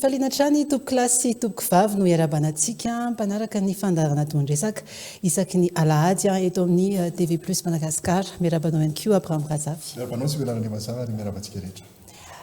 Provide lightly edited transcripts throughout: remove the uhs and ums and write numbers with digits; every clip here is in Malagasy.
faliana trany toboko kilasy toboko vavy no iarabanantsika mpanaraka ny fandarana tondresaka isaky ny alahady eto amin'ny TV Plus Madagasikara miarabanao ihany koa Abraham Razavy. Miarabanao sy Velana Mazava ary miarabantsika rehetra.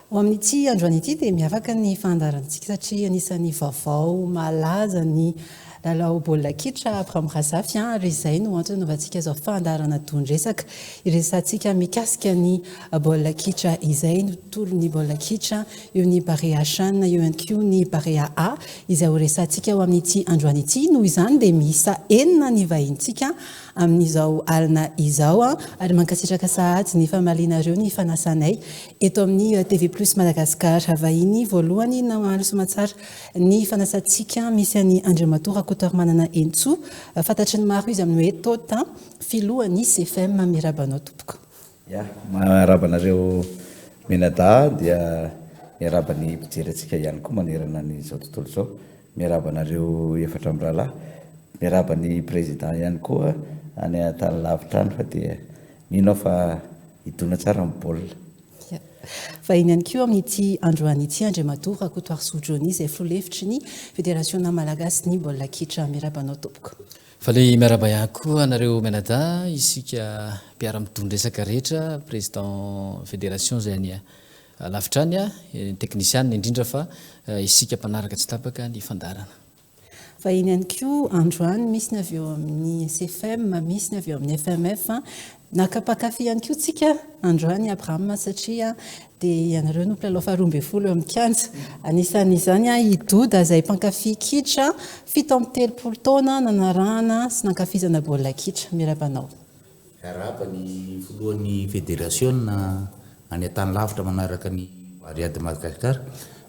Ho amin'ity androany ity dia miavaka ny fandarantsika satria anisan'ny vaovao malaza ny lalao baolina kitra Abraham Razavy ary izay no antony novantsika izao fandarana tondresaka iresantsika mikasika ny baolina kitra izay ny toro ny baolina kitra eo ny Barea Shan eo ihany koa ny Barea A izay ho resantsika ho amin'ity androany ity noho izany dia miisa enina ny vahintsika amin'izao alina izao ary mankasitraka sahady ny famalianareo ny fanasanay eto amin'ny TV Plus Madagasikara vahiny voalohany nahandro somatsara ny fanasantsika misy any Andriamatora kotor manana entso fantatry ny maro izy amin'ny hoe tota filohan'ny CFM miarabanao tompoko. Ya, marabanareo Menada dia miarabany mpijery ihany koa manerana n'izao tontolo izao miarabanareo efatra amin'ny rahalahy miarabany président ihany koa any tany lavitra any fa dia mino fa hidona tsara amin'ny baolina. Fa iny ihany koa amin'ity androany ity Andriamatora Kotoary Soujony izay filohevitry ny Fédération Malagasy ny baolina kitra miarabanao tompoko. Fa le miaraba ihany koa anareo Menada isika mpiara-mitondresaka rehetra président fédération zay any lavitra any teknisianina indrindra fa isika mpanaraka tsy tapaka ny fandarana. Fa iny ihany koa androany misy ny avy eo amin'ny CFM misy ny avy eo amin'ny FMF nakapakafy ihany koa tsika androany Abraham satria dia ianareo no mpilalao faharoa ambin'ny folo eo amin'ny kianja anisan'izany idoda izay mpankafy kitra 7 taona nanarahana sy nankafizana baolina kitra miarabanao. Miaraba ny filohan'ny fédération any tany lavitra manaraka ny Ariady Madagasikara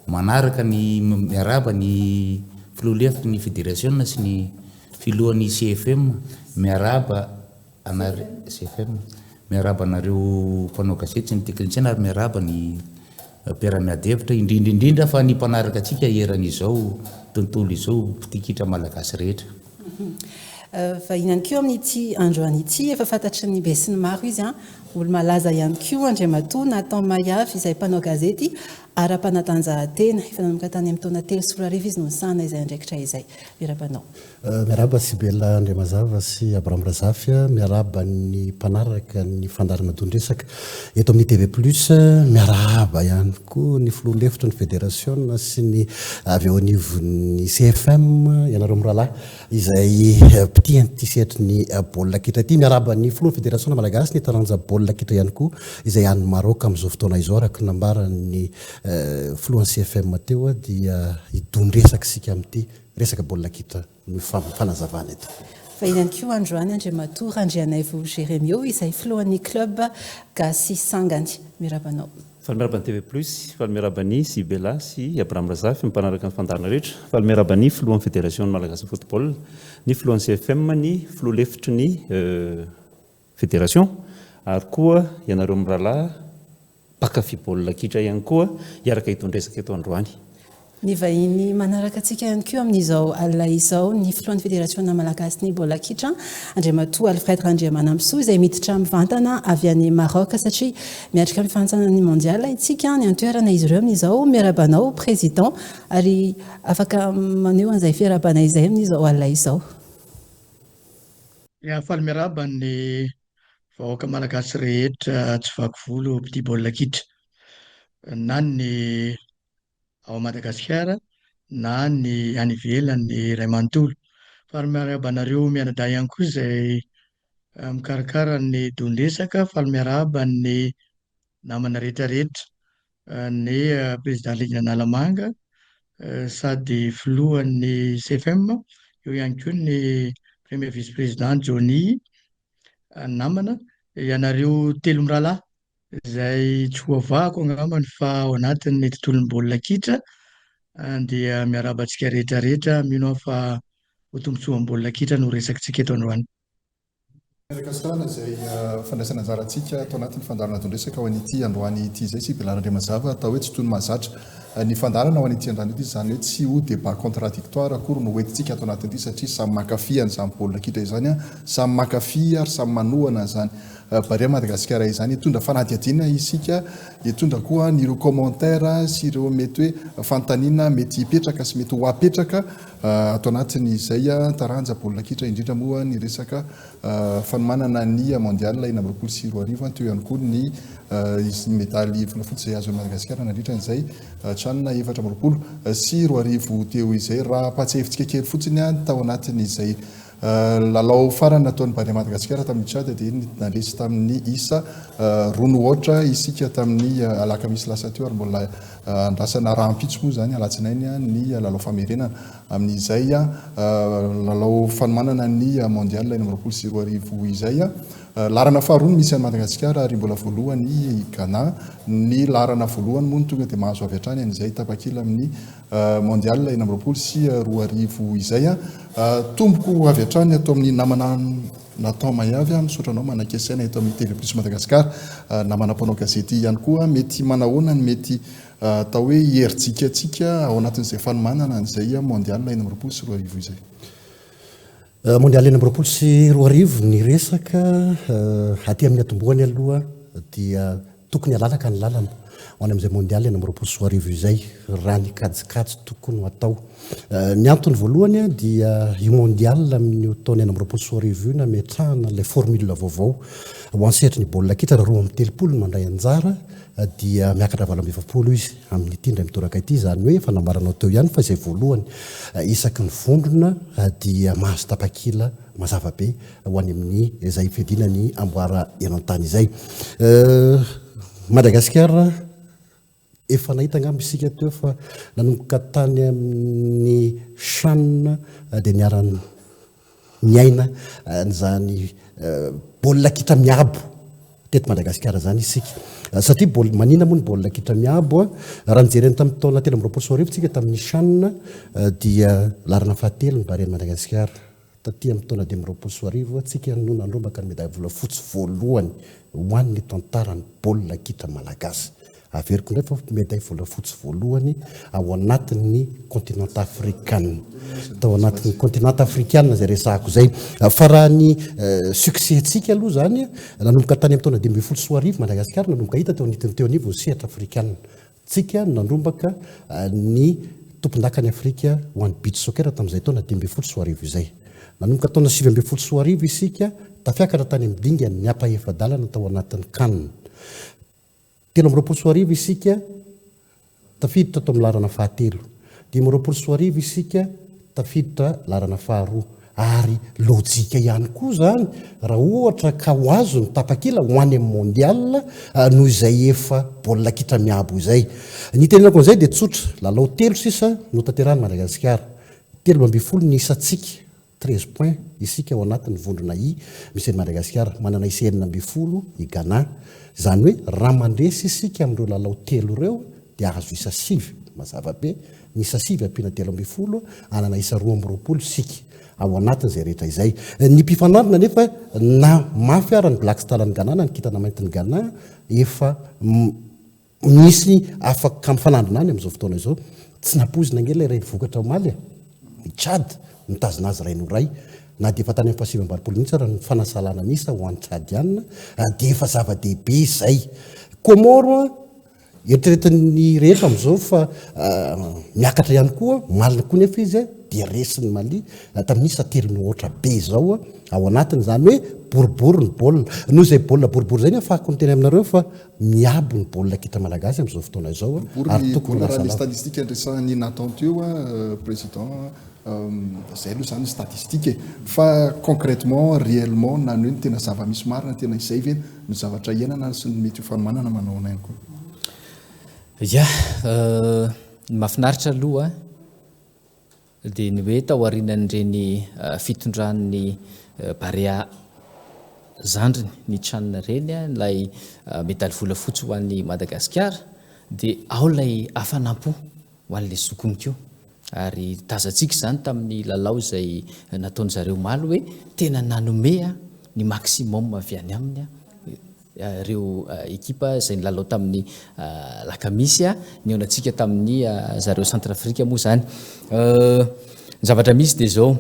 manaraka ny miaraba ny filohalefitry ny fédération sy ny filohan'ny CFM miaraba CFM miaraba anareo mpanao gazety sy ny teknisiana ary miaraba ny mpiara-miadevitra indrindra fa ny mpanaraka atsika eran'izao tontolo izao mpitikitra malagasy rehetra. Fa iny ihany koa amin'ity androany ity efa fantatry ny be sy ny maro izy olo malaza ihany koa Andriamatoa Nathan Mayavy izay mpanao gazety ara-panatanjahantena efa nanomboka tany amin'ny taona 3 sy 4 arivo izy no nisana izay andraikitra izay miarabanao. Miaraba Sibela Andriamazava sy Abraham Razavy miaraba ny mpanaraka ny fandarana tondresaka eto amin'ny TV Plus miaraba ihany koa ny filohalefitra ny fédération sy ny avy eo anivon'ny CFM ianareo mirahalahy izay mpitiany tisetry ny baolina kitra ty miaraba ny filohan'ny fédération malagasy ny taranja baolina kitra ihany koa izay any Maroc amin'izao fotoana izao araka nambarany filohan'ny CFM teo dia hidondresaka sika amin'ity resaka baolina kitra ny fanazavana eto. Fa iny ihany koa androany Andriamatora Andrianaivo Jérémio izay filohan'ny club Gasy Sangany miarabanao. Fa miarabany TV Plus, fa miarabany Sibela sy Abraham Razavy mipanaraka ny fandarana rehetra, fa miarabany filohan'ny Fédération Malagasy Football, ny filohan'ny CFM, ny filohalefitry ny fédération, ary koa ianareo mirahalahy mpakafy baolina kitra ihany koa iaraka hitondresaka eto androany. Ny vahiny manaraka atsika ihany koa amin'izao alina izao ny filohan'ny Fédération Malagasy ny baolina kitra Andriamatoa Alfred Randriamanamsoa izay miditra mivantana avy any Maroc satria miatrika amin'ny fanjanany mondial itsika ny antoerana izy ireo amin'izao miarabanao président ary afaka maneho an'izay fiarabana izay amin'izao alina izao. Faly miaraba ny vahoaka malagasy rehetra tsy vaky volo mpitia baolina kitra na ny ao Madagasikara na ny any ivelany Ray Manontolo fa miaraba anareo Menada ihany koa izay mikarakara ny tondresaka fa miaraba ny namana rehetrarehetra ny président Ligue Nalamanga sady filohan'ny CFM eo ihany koa ny premier vice président Johnny namana ianareo telo mirahalahy izay tsy hoavahako angambany fa ao anatin'ny tontolon'ny baolina kitra dia miaraba antsika rehetrarehetra mino fa ho tombotsoa amin'ny baolina kitra no resakantsika eto androany. Miaraka sana izay fandraisana anjarantsika atao anatin'ny fandarana tondresaka ao an'ity androany ity izay sy Belana Andriamazava atao hoe tsy toy ny mahazatra ny fandarana ao an'ity androany ity izany hoe tsy ho débat contradictoire akory no hoentintsika atao anatin'ity satria samy mankafy an'izany baolina kitra izany samy mankafy ary samy manohana zany barea Madagasikara izany hitondra fanadihadiana isika, hitondra koa nyreo commentaire sy ireo mety hoe fanontaniana mety hipetraka sy mety ho apetraka atao anatin'izay taranja baolina kitra indrindra moa ny resaka fanomanana ny mondial 2024 teo ihany koa ny medaly volafotsy izay azon'ny Madagasikara nandritra n'izay tranona 2024 sy 2024 teo izay raha patsahevitsika kely fotsiny tao anatin'izay lalao farany nataon'ny Barea Madagasikara tamin'ny Tchad dia nandresy tamin'ny isa rono ohatra isika tamin'ny alakamisy lasa teo ary mbola andrasana rahampitso moa zany alatsinainy ny lalao famerenana amin'izay lalao fanomanana ny mondial 2024 izay larana faharoa misy any Madagasikara ary mbola voalohany Ghana ny larana voalohany moa tonga dia mahazo avy hatrany an'izay tapakila amin'ny mondial 2024 izay tomboko avy hatrany atao amin'ny namana natao mayavy misotranao manankesaina eto amin'ny TV Plus Madagasikara namanam-panao gazety ihany koa mety manahoana ny mety atao hoe heritsikatsika ao anatin'izay fanomanana an'izay mondial 2024 izay. Mondial 2024 ny resaka aty amin'ny atomboany aloha dia tokony alalaka ny lalana ho any amin'izay mondial 2024 izay raha ny kajikajy tokony ho atao. Ny antony voalohany dia io mondial amin'ny taona 2024 nametrahana ilay formule vaovao ho ansetry ny baolina kitra raha roa amin'ny telopolo mandray anjara dia miakatra 2020 izy amin'ny ity ndray mitoraka ity zany hoe fanambaranao teo ihany fa izay voalohany isaky ny vondrona dia mahazo tapakila mazava be ho any amin'ny izay fidiana ny amboara eran-tany izay. Madagasikara efa nahita angamba isika teo fa nanomboka tany amin'ny CHAN dia niarany miaina n'izany baolina kitra miabo teto Madagasikara zany isika satria manina moa ny baolina kitra miabo raha nijerena tamin'ny taona 2024 tsika tamin'ny CHAN dia larana fahatelo ny Barea Madagasikara taty amin'ny taona 2024 tsika no nandrombaka ny medaille volafotsy voalohany ho an'ny tantarany baolina kitra malagasy. Averiko ndray fa medaille volafotsy voalohany ao anatin'ny continent africain tao anatin'ny continent africain zay resahako zay fa raha ny succès-tsika aloha zany nanomboka tany amin'ny taona 2024 Madagasikara nanomboka hita teo teo anivo sehatra africain tsika nandrombaka ny tompon-dakany Afrika ho an'ny beach soccer tamin'izay taona 2024 izay nanomboka taona 2024 isika tafiakatra tany amin'ny dingany ny ampahefadalana tao anatin'ny CAN. 2024 isika tafiditra tao amin'ny larana fahatelo, 2024 isika tafiditra larana faharoa ary lojika ihany koa zany raha ohatra ka ho azo ny tapakila ho any amin'ny mondial noho izay efa baolina kitra miabo izay. Ny tenenako an'izay dia tsotra lalao telo sisa no tanterahany Madagasikara 13 ny isatsika 13 points isika ao anatin'ny vondrona misy any Madagasikara manana isa 12 i Ghana zany hoe raha mandresy isika amin'ireo lalao telo ireo dia azo isa 9 mazava be ny isa 9 ampiana 13 anana isa 12 isika ao anatin'izay rehetra izay. Ny mpifanarina nefa na mafy ary ny Black Star ny Ghana na ny kitana mainty ny Ghana efa misy afaka mifanandrina any amin'izao fotoana izao tsy nampozina angela iray vokatra omaly ny Tchad mitazona azy ray no ray na dia efa tany amin'ny fahasivam-baropolo mihitsy raha ny fanasalana nisa ho an'ny Tchadiana dia efa zava-dehibe izay. Komoro eritreretin'ny rehetra amin'izao fa miakatra ihany koa malina koa nefa izy dia resiny Mali tamin'isa telo ny ohatra be izao ao anatiny zany hoe boribory ny baolina noho izay baolina boribory zay ny afahako ny teny aminareo fa miabo ny baolina kitra malagasy amin'izao fotoana izao ary tokony raha ny statistika andresahany Nathan teo président zay aloha zany statistique fa concrètement réellement nany hoe ny tena zava-misy marina tena izay ve ny zavatra iainana sy ny mety ho fanomanana manao anay koa. Ya ny mahafinaritra aloha dia ny hoe taorianan'ireny fitondran'ny Barea zandriny ny tranona reny ilay medaly volafotsy ho an'ny Madagasikara dia ao ilay hafanampo ho an'ilay zokoniko ary tazantsika zany tamin'ny lalao izay nataony zareo maly hoe tena nanome ny maximum avy any aminy ireo ekipa izay nilalao tamin'ny lakamisy ny eonantsika tamin'ny zareo Centrafrika moa zany. Ny zavatra misy dia zao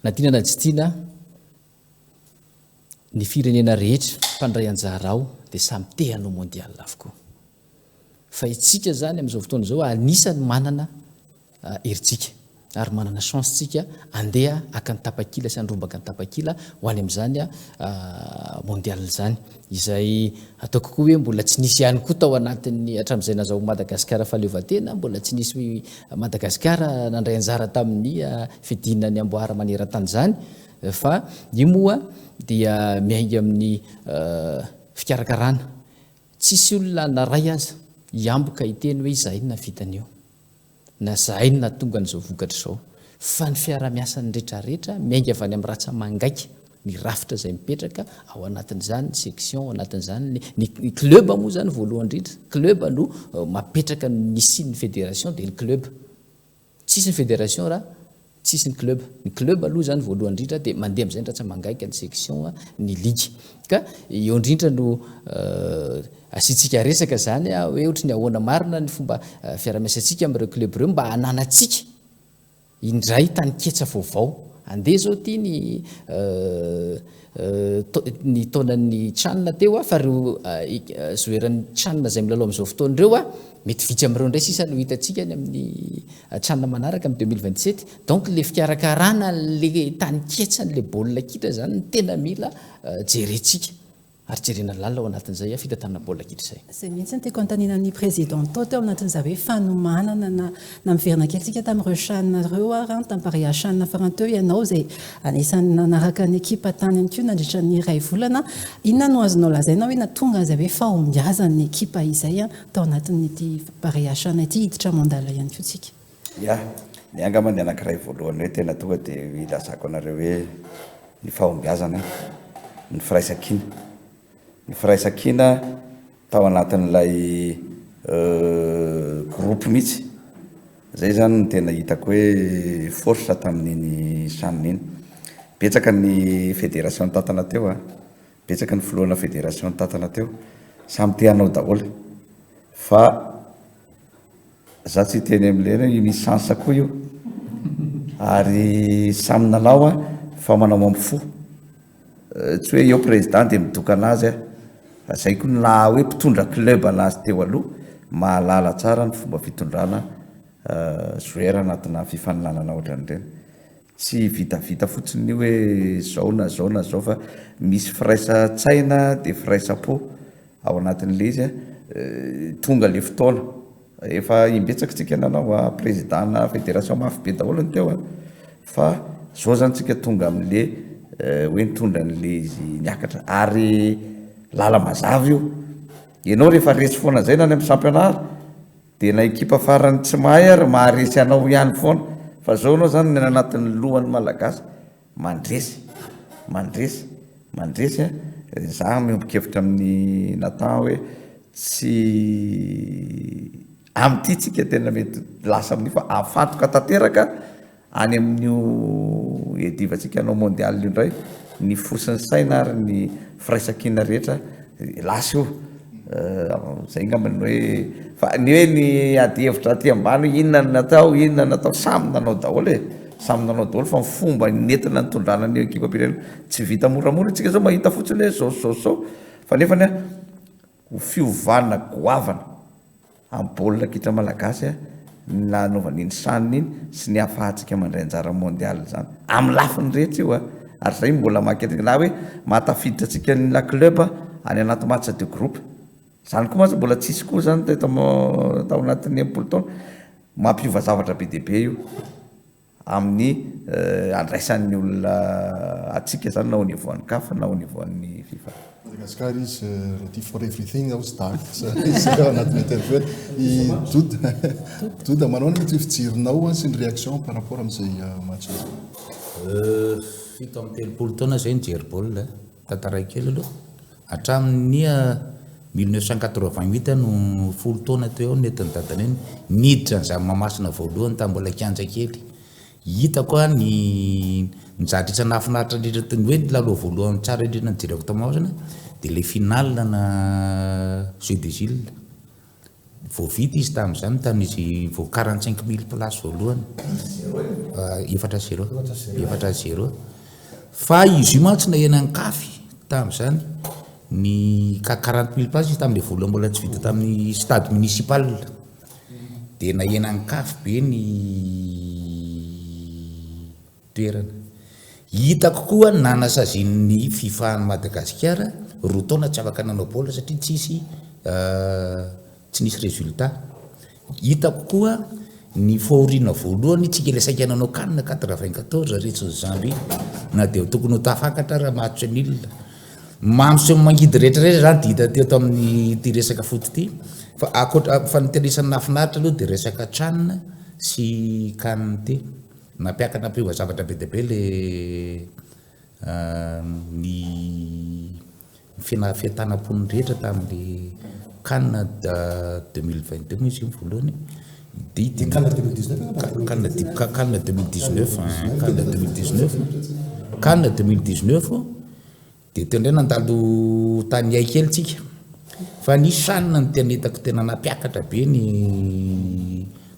na tiana na tsy tiana ny firenena rehetra fandray anjarao dia samy te hanao mondial avokoa fa itsika zany amin'izao fotoana zao anisany manana heritsika ary manana chance tsika andeha aka ny tapakila sy andrombaka ny tapakila ho any amin'izany mondial zany izay ataoko koa hoe mbola tsy nisy ihany koa tao anatin'ny hatramin'izay nazao Madagasikara fahaleovan-tena mbola tsy nisy Madagasikara nandray anjara tamin'ny fidinany amboara maneran-tany zany fa io moa dia miainga amin'ny fikarakarana tsisy olona naray aza iamboka iteny hoe izahay na vitan'io na zahay na tonga n'izao vokatra izao fa ny fiara-miasan'ny rehetrarehetra miainga avy any amin'ny ratsa mangaika ny rafitra izay mipetraka ao anatin'izany ny section ao anatin'izany ny club moa zany voalohany indrindra club no mapetraka ny siny fédération dia ny club tsisy ny fédération raha tsisy ny club aloha zany voalohany indrindra dia mandeha amin'izay ny ratsa mangaika ny section ny ligue ka eo indrindra no asitsika resaka zany hoe ohatra ny ahoana marina ny fomba fiara-miasantsika amin'ireo club ireo mba hananatsika indray tany ketsa vaovao andeha zao ty ny taonan'ny tranina teo fa reo zoeran'ny tranina zay milalao amin'izao fotoana ireo mety vitsy amin'ireo indray sisa no hitantsika ny amin'ny tranina manaraka amin'ny 2027 donc le fikarakarana le tany ketsa n'le baolina kitra zany ny tena mila jerentsika ary jerena lalina ao anatin'izay fitantanana baolina kitra izay zay mihitsy ny tiako antaninan'ny président tao teo anatin'izay hoe fanomanana na miverina kelitsika tamin'ireo chanina reo ary tamparea chanina farany teo ianao zay anisan'ny nanaraka ny ekipa tany any koa nandritra ny iray volana inona no azonao lazaina hoe natonga zay hoe fahombiazan'ny ekipa izay tao anatin'ity parea chanina ity hiditra mandala ihany koa tsika ia ny angamany anankiray voalohany hoe tena tonga dia ilazako anareo hoe ny fahombiazana ny firaisan-kina ny firaisan-kina tao anatin'ilay groupe mihitsy zay zany ny tena hitako hoe force tamin'iny chanina iny betsaka ny fédération tatana teo betsaka ny filohana fédération tatana teo samy te hanao daholo fa za tsy teny amin'le misy chance koa io ary samy nanao fa manao amin'ny fo tsy hoe eo président dia midoka anazy zay koa na hoe mpitondra club anazy teo aloha mahalala tsara ny fomba fitondrana joueur anatina fifaninanana ohatran'ireny tsy vitavita fotsiny hoe zao na zao na zao fa misy firaisa-tsaina dia firaisa-po ao anatin'le izy tonga le fotoana efa imbetsaka tsika nanao président na fédération mafy be daholo ny teo fa zao zany tsika tonga amin'le hoe nitondra n'le izy niakatra ary lala mazava io ianao rehefa resy foana zay na any amin'ny championnat dia na ekipa farany tsy mahay ary maharesy anao ihany foana fa zao anao zany ny anatin'ny lohan'ny malagasy mandresy za miombokevitra amin'ny natan hoe tsy am'ty tsika tena mety lasa amin'io fa afantoka tanteraka any amin'io edivantsika anao mondial io indray ny fosiny saina ary ny firaisan-kina rehetra lasa io zay ngamany hoe fa ny hoe ny ady hevitra aty ambany hoe inona natao samy nanao daholo samy nanao daholo fa fomba nentina nitondrana ny ekipa pirenena tsy vita moramora tsika zao mahita fotsiny hoe zao fa nefany ho fiovana goavana amin'ny baolina kitra malagasy nanaovan'iny chanina iny sy ny hafahantsika mandray anjara mondial zany amin'ny lafiny rehetra io ary zay mbola maketrika na hoe mahatafiditra atsika na club any anaty match de groupe zany koa matsy mbola tsisy koa zany tao anatin'ny mpolo taona mampiova zavatra be deaibe io amin'ny andraisan'ny olona atsika zany na au niveau an'ny CAF na au niveau an'ny FIFA Madagascar is ready for everything ao sy daka anatin'ny interview Doda manao ny mety fijirinao sy ny réaction par rapport amin'izay match fito amin'ny telopolo taona zay nijery baolina tantaray kely aloha hatramin'ny 1988 no folo taona teo eo netiny dadana iny niditra n'izany mamasina voalohany ta mbola kianja kely hitako ny nizadritra nafinaritra indrindra ny hoe lalao voalohany tsara indrindra nijereko tamaosana dia le final na Jeux des Îles voavita izy tamin'izany tamin'izy vo 45 000 place voalohany 4-0 fa izy io mantsy nahena ny kafy tam'izany ny 40 000 place izy tamin'le vola mbola tsy vita tamin'ny stade municipal dia nahenany kafy be ny toerana. Hitako koa nanasazin'ny fifahan'ny Madagasikara roa taona tsy afaka nanao baolina satria tsy nisy résultat. Hitako koa ny fahoriana voalohany tsika ilay saika nanao kanina 94 retsin'ny Zambie na dia tokony ho tafakatra raha match nul. Mamy sy mangidy rehetrarehetra zany dia hita teo tamin'ny ty resaka foot ty fa fa nitenisany nafinaritra aloha dia resaka tranina sy kanina ty nampiakana ampiova zavatra be dia be le ny fitanam-pony rehetra tamin'le kanina 2022 izy io voalohany canne 2019 dia teo indray nandalo tany hay kely tsika fa ny sanina ny tena hitako tena nampiakatra be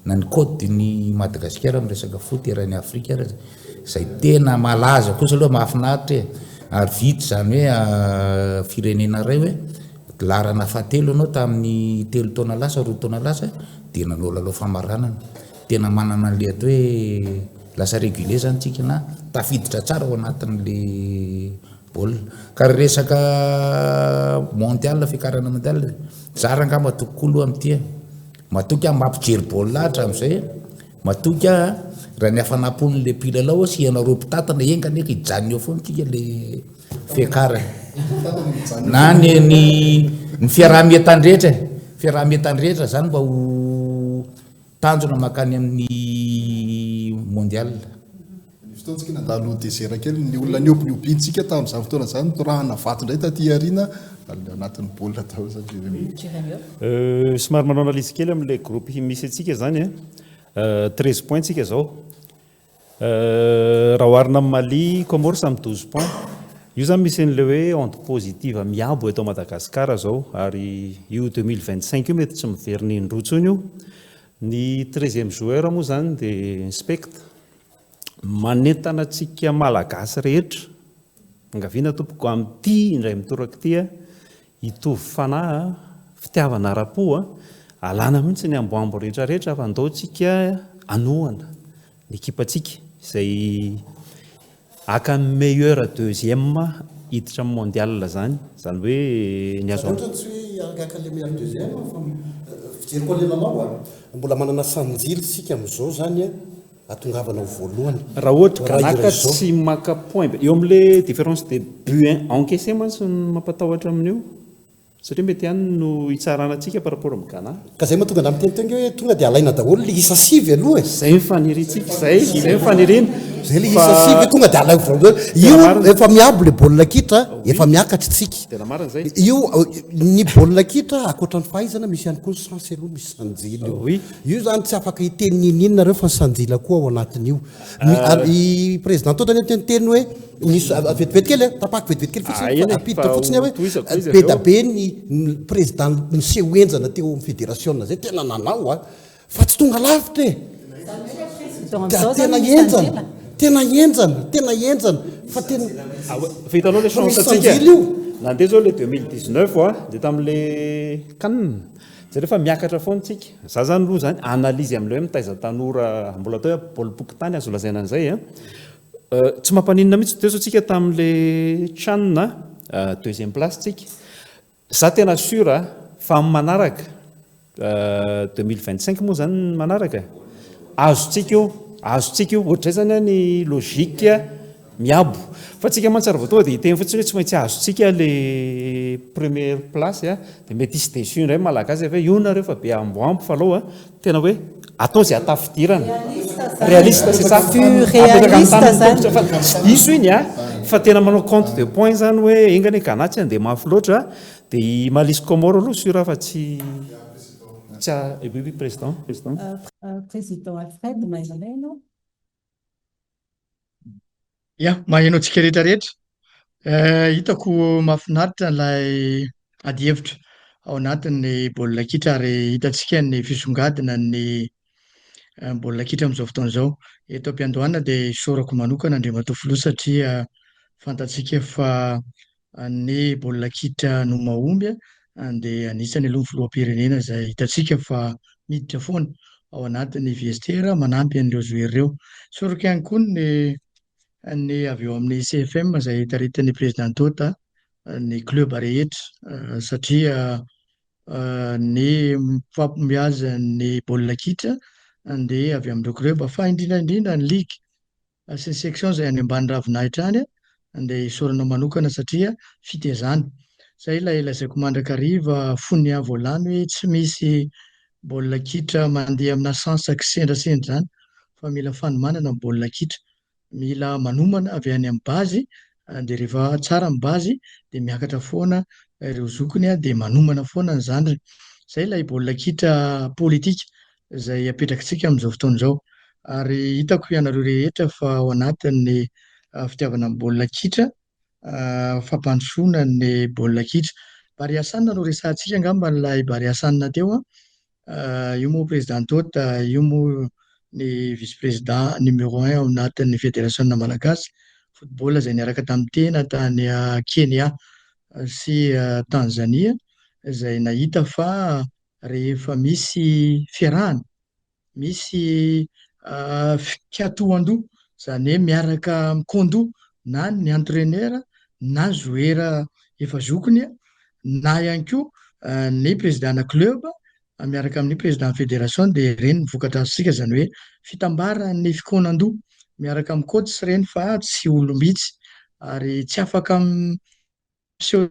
na ny côte ny Madagasikara amin'ny resaka foot eran'ny Afrika izay tena malaza kosa aloha mahafinaritra ary vita zany hoe firenena iray hoe larana fahatelo anao tamin'ny 3 taona lasa 2 taona lasa dia nanao lalao famaranana tena manana an'le atao hoe lasa régulier zany tsika na tafiditra tsara ao anatin'le baolina ka resaka mondial fikarana mondial zara nga matoky aloha amin'ity matoky mampijery baolina lahatra amin'izay matoky raha ny afanapon'le mpilalao sy ianareo mpitatana engany eka hijanona eo foana tsika le fiakarana na ny fiaraha-mietany rehetra zany mba ho tanjona makany amin'ny mondial. Fotoantsika nandalo désert kely ny olona niopintsika tamin'izany fotoana zany torahana vato indray taty ariana anatin'ny baolina tao somary manao analizy kely amin'ilay groupe misy atsika zany 13 points tsika zao raha oharina amin'ny Mali Comore samy 12 points io zany misy an'ilay hoe onde positive miabo eto Madagasikara zao ary io 2025 io mety tsy miveriny indrotsony io ny 13e joueur moa zany dia inspecte manentana antsika malagasy rehetra angaviana tompoko amin'ity indray mitoraka ity hitovy fanahy fitiavana ara-po alana mihitsy ny amboambo rehetrarehetra fa andao tsika anohana ny ekipantsika izay aka meilleur deuxième hiditra amin'ny mondial zany hoe ny azo fijeriko lelanao mbola manana sanjily sika amin'izao zany atongavana voalohany raha ohatra kanaka tsy maka point eo amin'le différence de but encaissé mantsy mampatahotra amin'io satria mety ihany no hitsarana antsika par rapport amin'ny Ghana ka zay mahatonga andamin'ny teniteny hoe tonga dia alaina daholo le isa sivy aloha zay mifaniritsika zay mifanirina zay le isa sivy tonga dia alaina voalohany io efa miabo le baolina kitra efa miakatra tsika tena marina zay io ny baolina kitra akoatra ny fahaizana misy ihany koa ny sansy aloha misy sanjily io zany tsy afaka hiteny ninina reo fa ny sanjila koa ao anatin'io i président totany teniteny hoe misy vetivety kely tapaky vetivety kely fotsiny apiditra fotsiny hoe be da be ny président ny sehoenjana teo amin'ny fédération zay tena nanao fa tsy tonga lavitra tena enjana fa tena vitanao le chance atsika nandeha zao le 2019 dia tamin'le canne zay rehefa miakatra foana tsika za zany aloha zany analyzy amin'ilay hoe mitaiza tanora mbola atao hoe baolina pokotany azo lazaina an'izay tsy mampaninona mihitsy teo tsika tamin'le canne deuxième place tsika za tena sûr fa amin'ny manaraka 2025 moa zany manaraka azotsika io ohatray zany ny logique miabo fa tsika mantsara vao tonga dia hiteny fotsiny hoe tsy maintsy azotsika le première place dia mety isy déçu indray malagasy fa io nareo fa be amboambo fa aloha tena hoe atao zay atafidirana réaliste c'est ça iso iny fa tena manao compte de point zany hoe engany Ghana tsy andeha mafy loatra dia malisy Comore aloha sur fa tsy président Alfred Maizalaino maheno antsika rehetrarehetra hitako mahafinaritra ilay ady hevitra ao anatin'ny baolina kitra ary hitantsika ny fisongadina ny baolina kitra amin'izao fotoana izao eto am-piandohana dia isaorako manokana Andriamatoa Filoha satria fantatsika fa ny baolina kitra no mahomby dia anisany aloha ny filoham-pirenena izay hitantsika fa miditra foana ao anatin'ny vestiaire manampy an'ireo joueur ireo. Soraka ihany koa ny avy eo amin'ny CFM izay taritin'ny président Tota ny club rehetra satria ny mifampiaza ny baolina kitra dia avy amin'ireo club fa indrindrandrindra ny ligue sy ny section izay any ambany ravinahitra any dia isorana manokana satria fitezana. Zay ilay lazaiko mandrakariva fony voalany hoe tsy misy baolina kitra mandeha amina sansaky sendrasendra zany fa mila fanomanana ny baolina kitra, mila manomana avy any amin'ny bazy dia rehefa tsara amin'ny bazy dia miakatra foana ireo zokony dia manomana foana ny zandriny. Zay ilay baolina kitra politika izay apetrakitsika amin'izao fotoana izao ary hitako ianareo rehetra fa ao anatin'ny fitiavana amin'ny baolina kitra fampandrosoana ny baolina kitra. Bariasanina no resahantsika angamba n'ilay Bariasanina teo io moa président Tota, io moa ny vice-président numéro 1 ao anatin'ny fédération malagasy football izay niaraka tamin'ny tena tany Kenya sy Tanzania izay nahita fa rehefa misy fiarahana, misy fikatohan-doha izany hoe miaraka mikôndoha na ny entraîneur na ny joueur efa zokiny na ihany koa ny président club miaraka amin'ny président fédération dia ireny vokatra azontsika izany hoe fitambaran'ny fikônan-doha miaraka amin'ny coach ireny fa tsy olom-bitsy ary tsy afaka miseho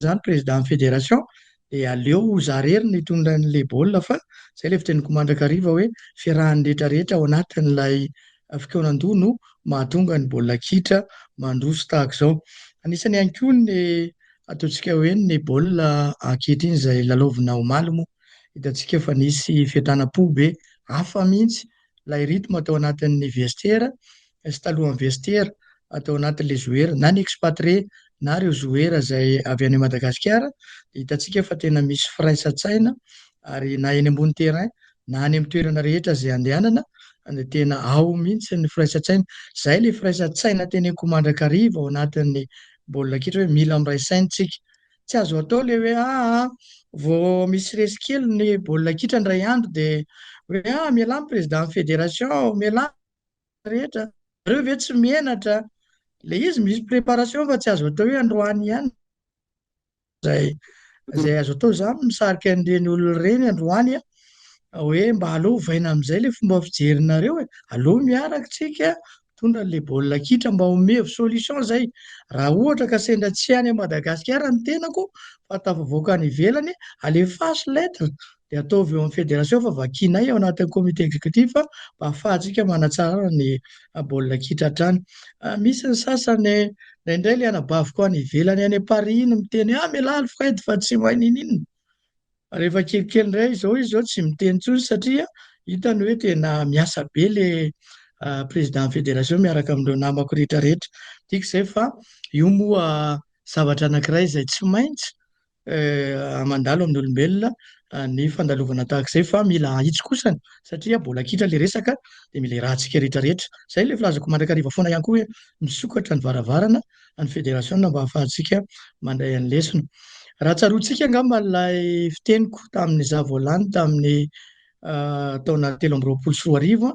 zany président fédération dia aleo zarery ny hitondra an'ilay baolina fa zay ilay fiteniko mandrakariva hoe fiarahan'ny rehetrarehetra ao anatin'ilay fikônan-doha no mahatonga ny baolina kitra mandroso tahaka izao. Anisany ihany koa ny ataontsika hoe ny baolina ankehitriny izay lalaovina omaly moa hitantsika fa nisy fiadanam-po be hafa mihitsy ilay rythme atao anatin'ny vestiaire sy talohan'ny vestiaire atao anatin'ilay joueur na ny expatrié na ireo joueur izay avy any Madagasikara. Hitantsika fa tena misy firaisan-tsaina ary na eny ambony terrain na any amin'ny toerana rehetra izay andehanana dia tena ao mihitsy ny firaisan-tsaina. Zay ilay firaisan-tsaina teneniko mandrakariva ao anatin'ny baolina kitra hoe mila miray saina tsika. Tsy azo atao ilay hoe vao misy resy kely ny baolina kitra ndray andro dia hoe mialà ny président fédération, mialà rehetra, reo ve tsy mihenatra, ilay izy misy préparation fa tsy azo atao hoe androany ihany. Zay azo atao zany misarika an'ireny olona ireny androany hoe mba aleo ovaina amin'izay ilay fomba fijerinareo aleo miaraka tsika mitondra an'ilay baolina kitra mba homeva solution zay. Raha ohatra ka sendra tsy any Madagasikara ny tenako fa tafavoaka any ivelany alefaso lettre dia ataovy eo amin'ny fédération fa vakianay ao anatin'ny comité exécutif mba ahafahantsika manatsara ny baolina kitra hatrany. Misy ny sasany indraindray ilay anabaviko any ivelany any Paris iny miteny mialà Alfred fa tsy mahay ninina. Rehefa kelikely indray izao izy zao tsy miteny intsony satria hitany hoe tena miasa be ilay président fédération miaraka amin'ireo namako rehetrarehetra. Tiako izay fa io moa zavatra anankiray izay tsy maintsy mandalo amin'ny olombelona ny fandalovana tahaka izay fa mila hitsikosana satria baolina kitra ilay resaka dia mila rahantsika rehetrarehetra. Zay ilay filazako mandrakariva foana ihany koa hoe misokatra ny varavarana ny fédération mba ahafahantsika mandray an'ny lesona. Raha tsaroantsika angamba ilay fiteniko tamin'ny za voalany tamin'ny taona 2023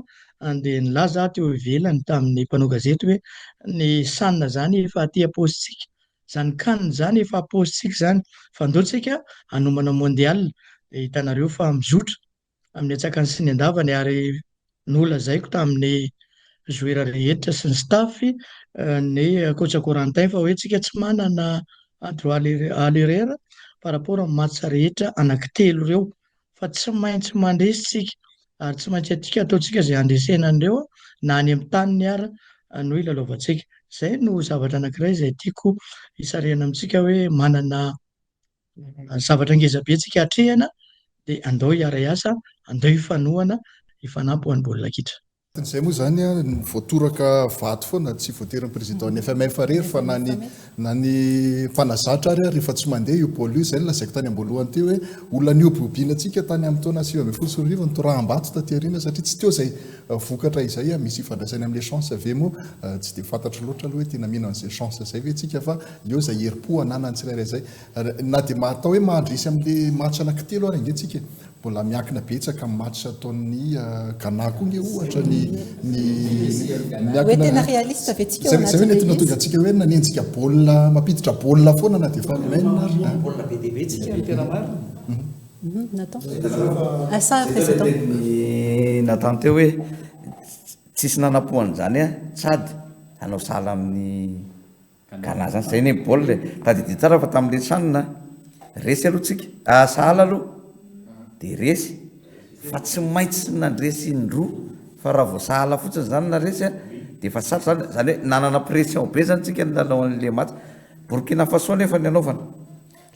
dia nilaza teo ivelany tamin'ny mpanao gazety hoe ny sanina zany efa aty apaozintsika, zany kanina zany efa apaozintsika zany fa andao tsika hanomana mondial. Dia hitanareo fa mizotra amin'ny atsakany sy ny andavany ary nolazaiko tamin'ny joueur rehetra sy ny staff ny coach Corentin fa hoe tsika tsy manana droit à l'erreur par rapport amin'ny match rehetra anankitelo ireo fa tsy maintsy mandresy tsika ary tsy maintsy atika ataontsika izay andresena an'ireo na any amin'ny taniny ara no ilalaovantsika. Zay no zavatra anankiray izay tiako hisarihana amintsika hoe manana zavatra ngezabe tsika hatrehana dia andao hiara-iasa, andao hifanohana, hifanampy ho an'ny baolina kitra. Zay moa zany a voatoraka vato foana tsy voatery ny président ny FMF rery fa na ny mpanazatra ary rehefa tsy mandeha io pôly io zay ny lazaiko tany amboalohany teo hoe olona ny obiobianantsika tany amin'ny taona 2024 ny torahambato taty aoriana satria tsy teo zay vokatra izay misy ifandraisany amin'le chance ave moa tsy dia fantatro loatra aloha hoe tena mino an'izay chance zay hoe tsika fa eo zay herim-po ananany tsirairay zay na dia matao hoe mahandresy amin'le match anankitelo ary ange tsika mbola miankina betsaka amin'ny match ataon'ny Ghana koa nge ohatra hoe tena réaliste avetsika zay hoe netina tonga atsika hoe nanenjika baolina mampiditra baolina foana na dia fa maina baolina be dia be tsika tena maro Nathan asa président natany teo hoe tsisy nanapohan'izany a Tchad anao sala amin'ny Ghana zany zay ne baolina tadidia tsara fa tamin'le tranona resy aloha tsika sala aloha dia resy fa tsy maintsy nandresy indroa fa raha vao sahala fotsiny zany na resy a dia efa sarotra zany hoe nanana pression be zany tsika nanao an'le match Burkina Faso nefa ny anaovana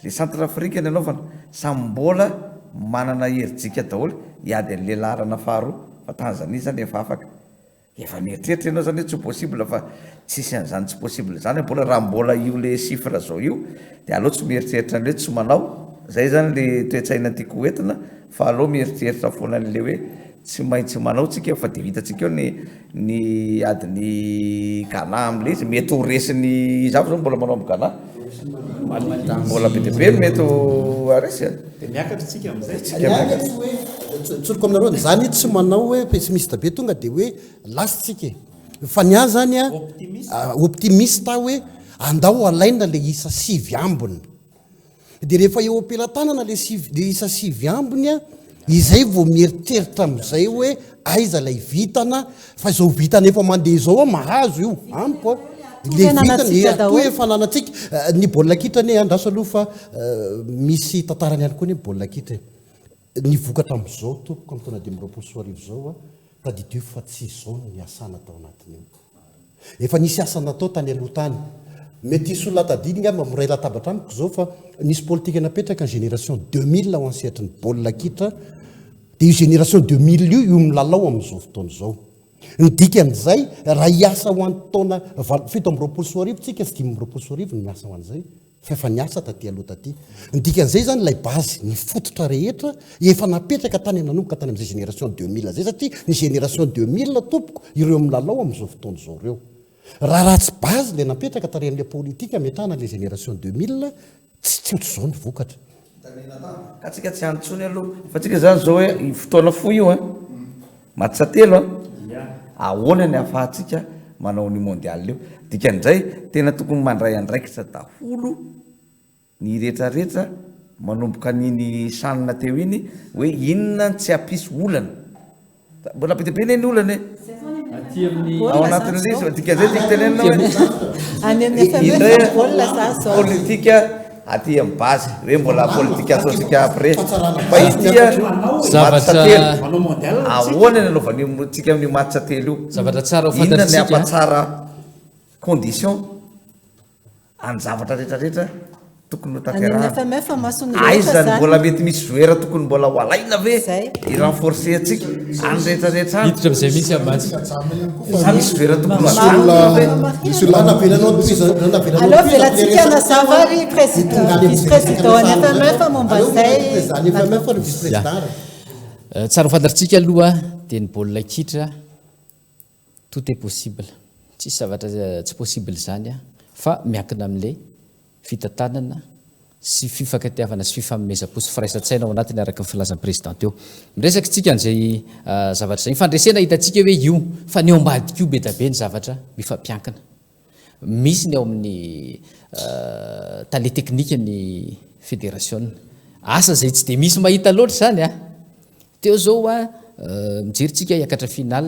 le Centrafrique ny anaovana samy mbola manana herintsika daholo hiady an'le larana faharoa fa Tanzania zany efa afaka efa mieritreritra ianao zany hoe tsy possible fa tsisy an'izany tsy possible zany mbola raha mbola io le chiffre zao io dia aleo tsy mieritreritra an'le tsy manao zay zany le toetsaina tiako hoentina fa aleo mieritreritra foana an'le hoe tsy maintsy manao tsika fa dia vitantsika eo ny adiny Ghana amin'le izy mety ho resiny zavo zao mbola manao amin'ny Ghana mbola be dia be mety ho aresy dia miakatra tsika amin'izay tsoroko aminareo zany tsy manao hoe pessimiste be tonga dia hoe lasitsika fa ny ahy zany a optimiste hoe andao alaina le isa 5 ambiny dia rehefa eo ampelantanana le isa 5 ambiny a izay vao mieritreritra amin'izay hoe aiza lay vitana fa izao vitana efa mandeha zao a mahazo io amiko le vitana to efa nanantsika ny baolina kitra ne andraso aloha fa misy tantarany ihany koa ny baolina kitra ny vokatra amin'izao tompoko amin'ny taona 2024 zao a tadidio fa tsy izao no niasana tao anatin'io efa nisy asa natao tany aloha tany mety isy olona tadidiny ama miray latabatra amiko zao fa nisy politika napetraka ny génération 2000 ao ansehatry ny baolina kitra dia io génération 2000 io milalao amin'izao fotoana izao ny dikan'izay raha hiasa ho an'ny taona 7 tsika sy 5 ny miasa ho an'izay fa efa niasa taty aloha taty ny dikan'izay zany lay bazy ny fototra rehetra efa napetraka tany nanomboka tany amin'izay génération 2000 zay satria ny génération 2000 tompoko ireo milalao amin'izao fotoana izao reo raha ratsy bazy le napetraka tarehan'le politika metahana le génération 2000 tsy ohatr'izao ny vokatra ka tsika tsy antsony aloha fa tsika zany zao hoe fotoana fo io a matsatelo a ahoana ny ahafahantsika manao ny mondial io dikan'izay tena tokony mandray andraikitra daholo ny rehetrarehetra manomboka niny sanina teo iny hoe inona tsy hampisy olana mbola be dia be ne ny olana ao anatin'le izy dikan'izay tiako tenenina hoe politika aty amin'ny base hoe mbola politika ataontsika après fa itya matsatelo ahoana ny anaovantsika amin'ny matsatelo io zavatra tsara inona ny ampatsara condition any zavatra rehetrarehetra tokony ho tanterahana aizany mbola mety misy zoera tokony mbola ho alaina ve i-renforcer atsika any rehetrarehetra hiditra amin'izay misy amatsy misy zoera tokony allo velantsika nazava ry président vice président ny FMF momba zay tsara ho fantaritsika aloha dia ny baolina kitra tout est possible tsisy zavatra tsy possible zany a fa miankina amin'le fitantanana sy fifankatiavana sy fifamemezam-po sy firaisan-tsaina ao anatiny araka ny filazan'ny président teo miresaka tsika an'izay zavatra zay fandresena hitantsika hoe io fa ny ao ambadika io be da be ny zavatra mifampiankina misy ny ao amin'ny tale teknika ny fédération asa zay tsy dia misy mahita loatra zany a teo zao a mijerytsika hiakatra final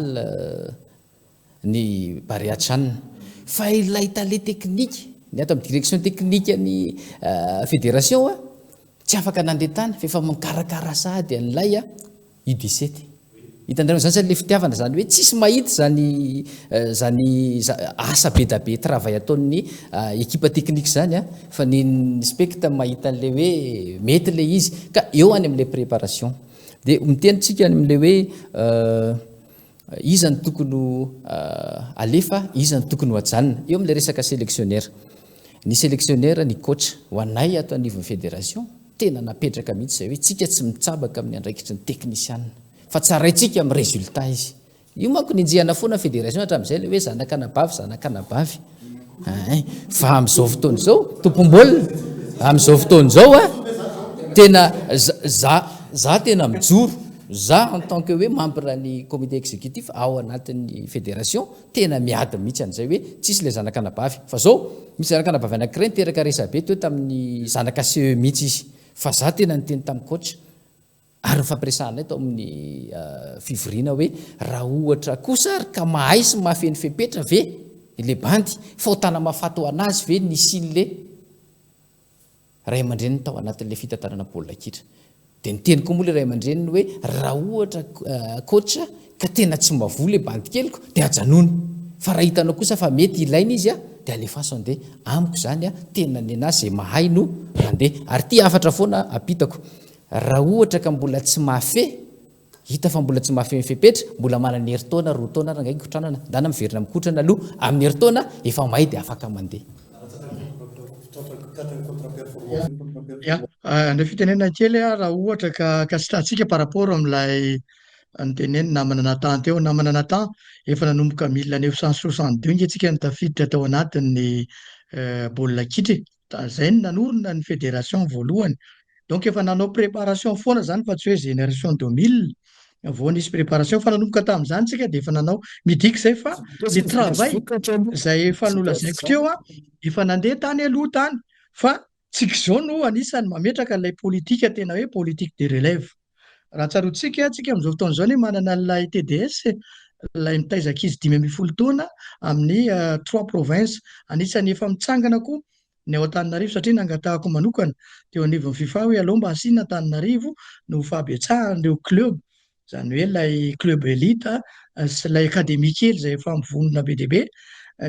ny Bariatsan fa ilay tale teknika ny ato amin'ny direction technique ny fédération a tsy afaka nandeha tany fa efa mikarakara sady an'ilay a U17 hitandrano zany le fitiavana zany hoe tsisy mahita zany asa be da be travail ataon'ny équipe technique zany a fa ny specta mahita an'le hoe mety le izy ka eo any amin'le préparation dia mitenitsika amin'le hoe iza ny tokony alefa, iza ny tokony ho ajanona eo amin'le resaka sélectionnaire. Ny sélectionnaire ny coach ho anay ato anivon'ny fédération tena napetraka mihitsy zay hoe tsika tsy mitsabaka amin'ny andraikitry ny technician fa tsaraintsika amin'ny résultat izy. Io manko ninjehana foana fédération hatramin'izay le hoe zanak'anabavy fa amin'izao fotoana izao tompom-baolina amin'izao fotoana izao tena za tena mijoro za en tant que hoe membre ny comité exécutif ao anatin'ny fédération tena miady mihitsy an'izay hoe tsisy le zanak'anabavy fa zao misy zanak'anabavy anankiray niteraka resabe teo tamin'ny zanaka CE mihitsy izy fa za tena niteny tamin'ny coach ary fampiresahanay tao amin'ny fivorina hoe raha ohatra kosa ka mahay sy mahafeny fepetra ve le bandy fa tana mahafato anazy ve nisin'le ray aman-dreniny tao anatin'le fitantarana baolina kitra. Dia niteniko moa le ray aman-dreniny hoe raha ohatra coach ka tena tsy mavoa le bandy keliko dia ajanony fa raha hitanao kosa fa mety ilaina izy dia alefaso andeha amiko zany tena ny anazy zay mahay no andeha ary ty afatra foana apitako raha ohatra ka mbola tsy mafe hita fa mbola tsy mafe mifepetra mbola manana heritaona roa taona rangaiko kotranana dana miverina mikotrana aloha amin'ny heritaona efa mahay dia afaka mandeha. Ny fitenena kely raha ohatra ka sitratsika par rapport amin'ilay niteneny namana Nathan teo, namana Nathan efa nanomboka 1962 ingatsika nitafiditra tao anatin'ny baolina kitra zay ny nanorina ny fédération voalohany. Donc efa nanao préparation foana zany fa tsy hoe génération 2000 vao nisy préparation fa nanomboka tamin'izany tsika dia efa nanao midika zay fa le travail zay efa nolazaiko teo efa nandeha tany aloha tany fa tsika zao no anisany mametraka ilay politika tena hoe politique de relève. Raha tsarotsika amin'izao fotoana izao manana ilay TDS ilay mitaizaka izy 5 taona amin'ny 3 province anisany efa mitsangana koa ny ao Antananarivo satria nangatahako manokana teo anivon'ny FIFA hoe aleo mba asiana Antananarivo no fahabetsahan'ireo club zany hoe ilay club élite sy ilay académie kely zay efa mivonona be dia be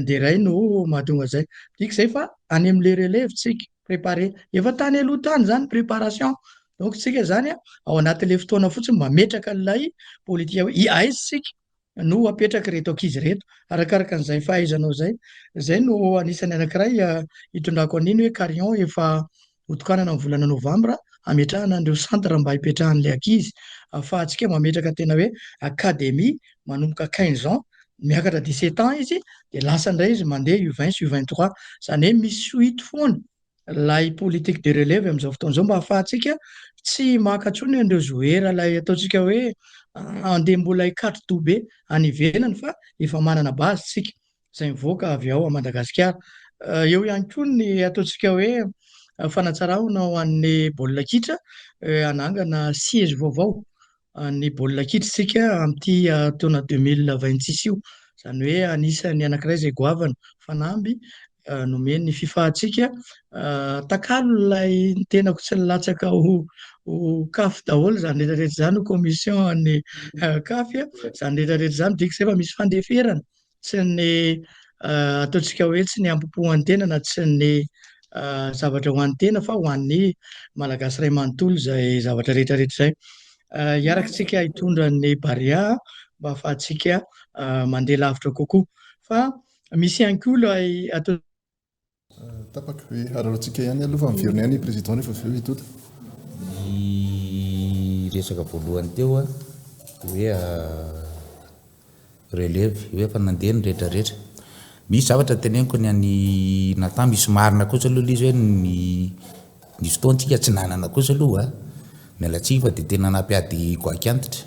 dia iray no mahatonga zay tika zay fa any amin'le relève tsika préparé efa tany aloha tany zany préparation. Donc tsika zany ao anatin'le fotoana fotsiny mametraka ilay politika hoe aiza sika no apetraka reto ankizy reto arakaraka an'izay fahaizanao zay no anisany anankiray hitondrako an'iny hoe Carillon efa hotokanana amin'ny volana novambra ametrahana an'ireo centre mba hipetrahan'ilay ankizy ahafahantsika mametraka tena hoe académie manomboka 15 ans miakatra 17 ans izy dia lasa indray izy mandeha U20 sy U23 zany hoe misy suite foana lay politique de relève amin'izao fotoana izao mba ahafahantsika tsy makatrony an'ireo joueur lay ataontsika hoe andeha mbola hikatro do be any ivelany fa efa manana base tsika zay mivoaka avy ao a Madagasikara. Eo ihany koa ny ataontsika hoe fanatsarahana ho an'ny baolina kitra anangana siège vaovao ny baolina kitra tsika amin'ity taona 2026 io zany hoe anisany anankiray zay goavana fanamby nomeny FIFA tsika takalo lay tenako tsy nilatsaka ho CAF daholo zany rehetrarehetra zany ho commission ny CAF zany rehetrarehetra zany dika zay fa misy fandeferana tsy ny ataontsika hoe tsy ny ampopohan'ny tena na tsy ny zavatra ho an'ny tena fa ho an'ny malagasy ray manontolo zay zavatra rehetrarehetra zay hiarakantsika hitondra ny Barea mba ahafahantsika mandeha lavitra kokoa fa misy ihany koa lay atao tapaka hoe arahantsika ihany aloha fa miverina ihany président efa avy eo hitota ny resaka voalohany teo hoe relève hoe efa nandeha ny rehetrarehetra misy zavatra teneniko ny any Nathan misy marina kosa aloha le izy hoe ny fotoantsika tsy nanana kosa aloha mialatsika fa dia tena nampiady goakantitra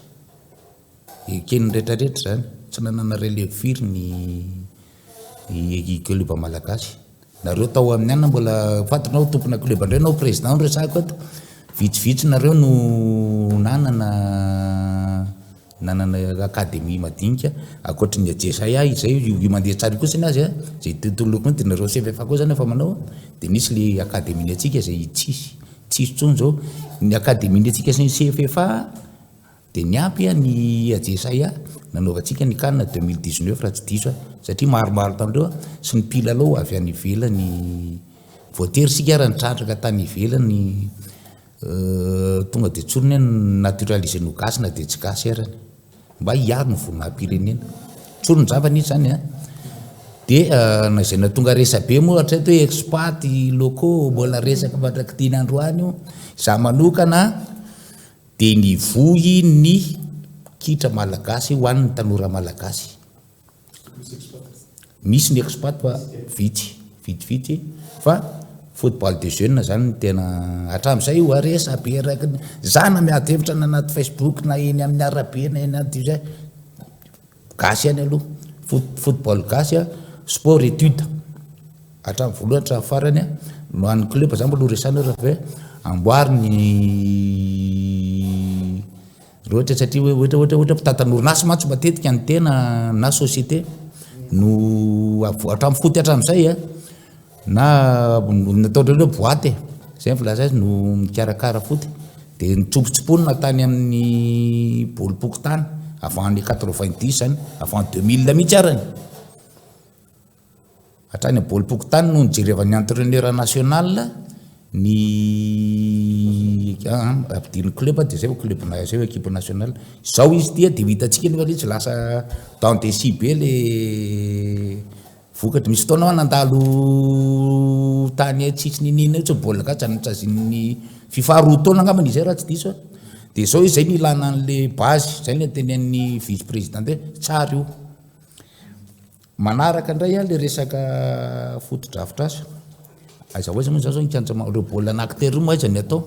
ekeny rehetrarehetra zany tsy nanana relève firy ny club malagasy nareo tao amin'ny anina mbola fatinao tompona club andreo nao président resako ato vitsivitsy nareo no nanana académie madinika akoatra ny ajesay izay mandeha tsara kosa inazy zay tontoloko dia nareo CFFA koa zany efa manao dia nisy le académie ny atsika zay tsisy tsony zao ny académie ny atsika sy ny CFFA dia niampy ny ajesay nanaovantsika ny CAN 2019 raha tsy diso satria maromaro tamindreo sy ny pilalao avy any ivelany voatery sika raha nitrandraka tany ivelany tonga dia tsorony naturalisé no gasy na dia tsy gasy arany mba hiaro ny voninahim-pirenena tsory ny zavany izy zany a dia na zay natonga resabe moa hatreto hoe expat locaux mbola resaka mandrakitiany androany io za manokana dia nivohy ny kitra malagasy ho an'ny tanora malagasy misy ny expat fa vitsivitsy fa football de jeune zany ny tena hatramin'izay io aresa be raiky za na miady hevitra na anaty Facebook na eny amin'ny arabe na eny anaty zay gasy any aloha football gasy a sport étude hatramin'ny voalohany hatramin'ny farany a no an'ny club zany mbola resana raha ve amboary ny ohatra satria hoe ohatra mpitatan'orinasy mantsy matetika ny tena na société no hatramin'ny foty hatramin'izay a na nataon'ireo boaty zay filaza azy no mikarakara foty dia nitsopotsopona tany amin'ny bolipokotany avant ny 90 zany avant 2000 mihitsy arany hatrany bolipokotany no nijerevany entraîneur national ny ampidiny club dia zay club zay équipe nationale zao izy tia dia hitantsika nefa izy lasa dans des si be le vokatra misy fotoana nandalo tany tsitsy ninina io tsy baolina gasy anatraziny fifaharoa-taona angambany izay raha tsy diso dia zao izy zay nilana an'le base zay ny tenen'ny vice président hoe tsara io manaraka indray a le resaka foto-drafitrasa aiza hoe zany zao nikanja reo baolina anakitery moa aiza ny atao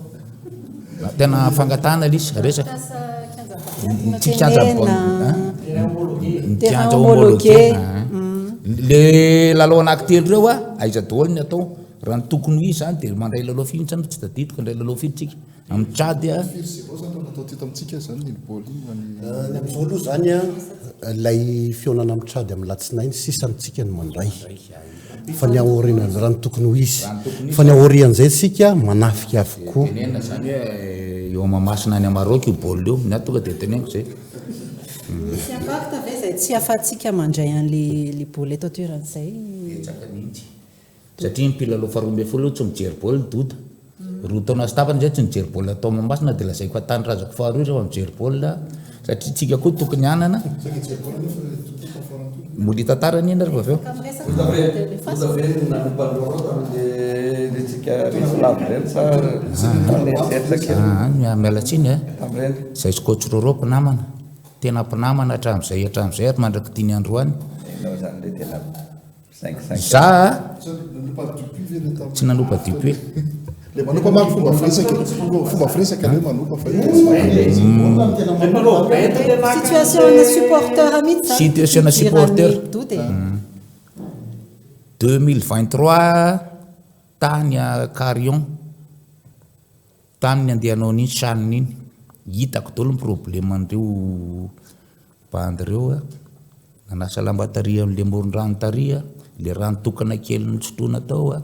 tena fangatahana izy resaka nikanja homologué le lalao anankitelo reo a aiza daholo ny atao raha ny tokony izy zany dia mandray lalao firy zany tsy tadidiko indray lalao firy tsika amin'ny Tchad a am'izao zany a lay fionana amin'ny Tchad amin'ny latsinainy sisantsika ny mandray fa ny aoriana raha ny tokony ho izy fa ny aorian'izay sika manafika avokoa tenena zany hoe eo amamasina any Maroc io baolina io ny atonga dia teneniko zay misy impact ve zay tsy afahantsika mandray an'le baolina eto toeran'izay tsakanintsy satria mpilalao faharoa ambin'ny folo tsy mijery baolina doda roa taona sy tapany zay tsy mijery baolina tao Mahamasina dia lazaiko fa tany razako faharoa rehefa mijery baolina satria tsika koa tokony hanana mbola hitantarany iny rehefa avy eo mialatsiny zay sy coach Roro mpinamana tena mpinamana hatramin'izay ary mandraky tiany androany za tsy nanompa dupé le manompa maro fomba firesaka le manompa fa situation supporter mihitsy situation supporter 2023 tany a Carillon taminy andehanao niny chaniny iny hitako daholo ny problème an'ireo bandy reo a nanasa lamba-taria am'le moron-drano taria le rano tokana kely ny sotroana tao a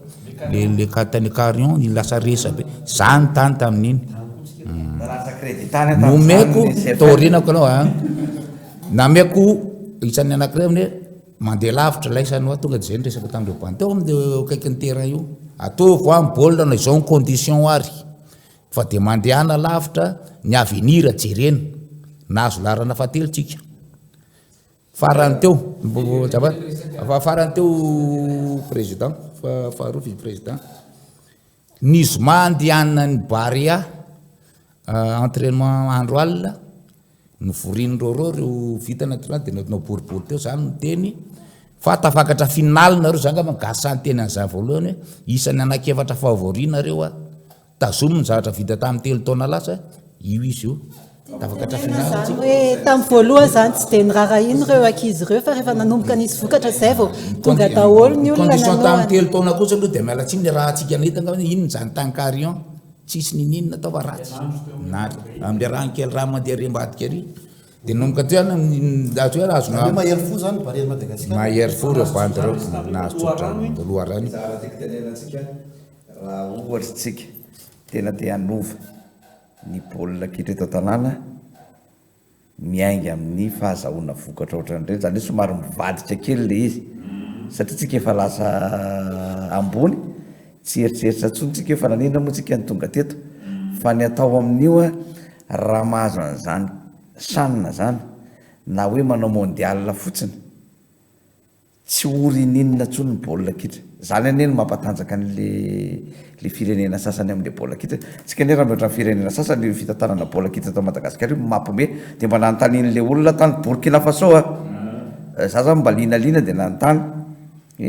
le katany Carillon ny lasa resa be zany tany tamin'iny nomeko taorinako anao a nameko isan'ny anankiray aminy mandeha lavitra laisany hoa tonga dia zay ny resaka tamin'ireo bandy teo amin'le kaiky ny terrain io ataoko a baolina na izao ny condition ary fa dia mandehana lavitra ny avenir jerena nahazo larana fahatelo tsika farany teo farany teo président faharoa vice président nizy mandehanana ny Barea entraînement andro alina novoriany roro reo vita naturel dia natinao boribory teo zany miteny fa tafakatra final nareo zany ka magasany teny an'izany voalohany hoe isan'ny anankefatra fahavoriana reo a tazomy ny zavatra vita tamin'ny telo taona lasa io izy io tafakatra final hoe tamin'ny voalohany zany tsy dia nirara iny reo ankizy reo fa rehefa nanomboka nisy vokatra zay vao tonga daholo ny olona condition tamin'ny telo taona kosa aloha dia miala tsiny le raha tsika nahitanga ino zany tany Carillon tsisy nininona tao fa ratsy amin'le raha nkely raha mandeha rembadika ary dia nomboka teo azo hoe azona mahery fo zany Barea Madagasikara mahery fo reo bandy reo nahazo tsotra voaloha rany tenenantsika raha ohatra tsika tena dia hanova ny baolina kitra eto tanàna miainga amin'ny fahazahoana vokatra ohatran'ireny zany hoe somary mivadika kely le izy satria tsika efa lasa ambony tsy eritreritra ntsony tsika efa nanina moa tsika ny tonga teto fa ny atao amin'io a raha mahazo an'izany sanina zany na hoe manao mondial fotsiny tsy orininina tsony ny baolina kitra zany aneny mampatanjaka le firenena sasany amin'le baolina kitra tsika ne raha mihoatra ny firenena sasany fitantanana baolina kitra tao Madagasikara io mampome dia mba nanontanian'le olona tany Burkina Faso za zany mba linalina dia nanontany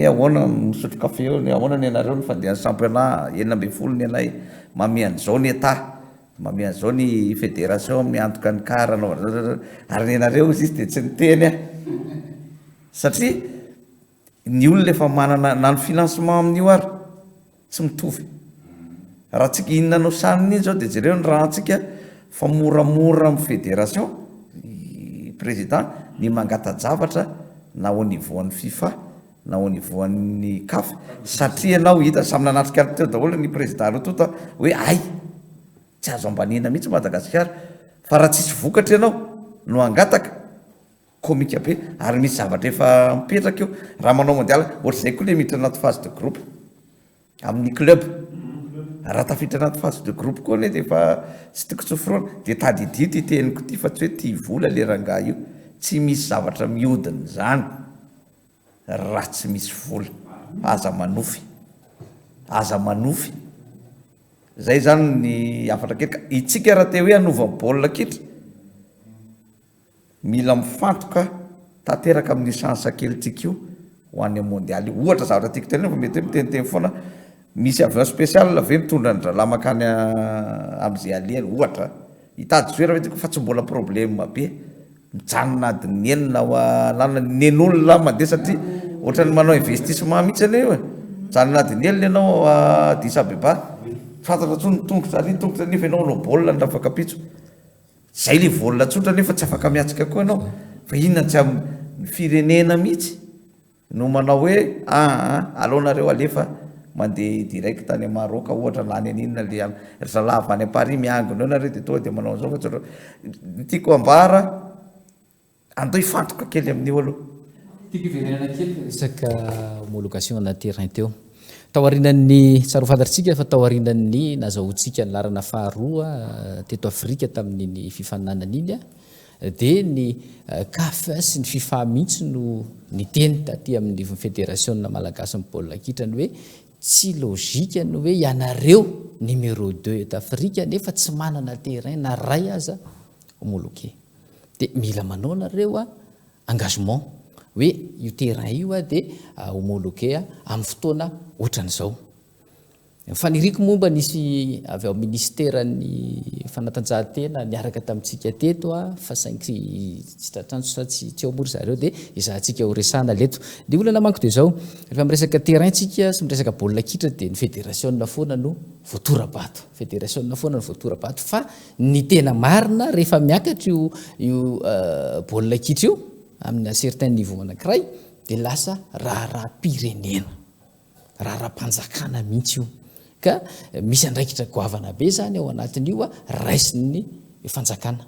ahoana misotro kafe eo ahoana ny anareo ny fandehan'ny championnat 12 ny anay mamian'izao ny état mamian'izao ny fédération miantoka ny karana ary ny anareo izy dia tsy niteny satria ny olona efa manana na ny financement amin'io ary tsy mitovy raha tsika inonanao saniny iny zao dia jereo ny raha antsika fa moramora amin'ny fédération président ny mangata-javatra na au niveau an'ny FIFA na au niveau an'ny CAF satria ianao hita samy nanatrika teo daholo ny président rotota hoe ay tsy azo ambanina mihitsy Madagasikara fa raha tsisy vokatra ianao no angataka komika be ary misy zavatra efa mipetraka eo raha manao mondial ohatr'izay koa le miditra anaty phase de groupe amin'ny club raha tafiditra anaty phase de groupe koa ne dia efa tsy toko tsofirona dia tadidio ty teniko ty fa tsy hoe ty vola le rangaha io tsy misy zavatra mihodina zany raha tsy misy vola aza manofy zay zany ny afatra kely ka itsika raha te hoe hanova baolina kitra mila mifantoka tanteraka amin'ny chance kely tsika io ho an'ny mondial io ohatra zavatra tiako tena fa mety hoe miteniteny foana misy avion spécial ve mitondra ny drala makany amin'izay alehany ohatra hitady zoera vetyko fa tsy mbola problème be mijanona adiny enina lana nen'olona mandeha satria ohatrany manao investissement mihitsy ane io mijanona adiny enina ianao Addis Abeba fantatra tsony tongotra nefa ianao no baolina ny rafakapitso zay le volina tsotra nefa tsy afaka miatsika koa ianao fa inona tsy amin'ny firenena mihitsy no manao hoe alohanareo alefa mandeha direct tany Maroc ohatra lany aninona le zalava any Paris miangona eo nareo dia toa dia manao an'izao fa tiako ambara andao ifantoka kely amin'io aloha tiako iverenana kely resaka homologation na terrain teo taoarinan'ny tsaro fantatritsika fa taoarinan'ny nazahoantsika ny larana faharoa teto Afrika tamin'iny fifaninanana iny dia ny CAF sy ny FIFA mihitsy no niteny taty amin'ny fédération malagasy ny baolina kitra ny hoe tsy logika ny hoe ianareo numéro 2 eto Afrika nefa tsy manana terrain na ray aza homologué dia mila manao nareo engagement hoe io terrain io dia homologué amin'ny fotoana ohatran'izao fa niriko momba nisy avy ao ministèren'ny fanatanjahantena niaraka tamintsika teto fa saingy tsy tratranjo sa tsy amory zareo dia izahantsika ho resana leto dia olana manko dia zao rehefa miresaka terrain tsika sy miresaka baolina kitra dia ny fédération foana no voatorabato fédération foana no voatorabato fa ny tena marina rehefa miakatra io baolina kitra io amin'ny certain niveau anankiray dia lasa raha-pirenena raha-panjakana mihitsy io ka misy andraikitra goavana be zany ao anatin'io raisiny fanjakana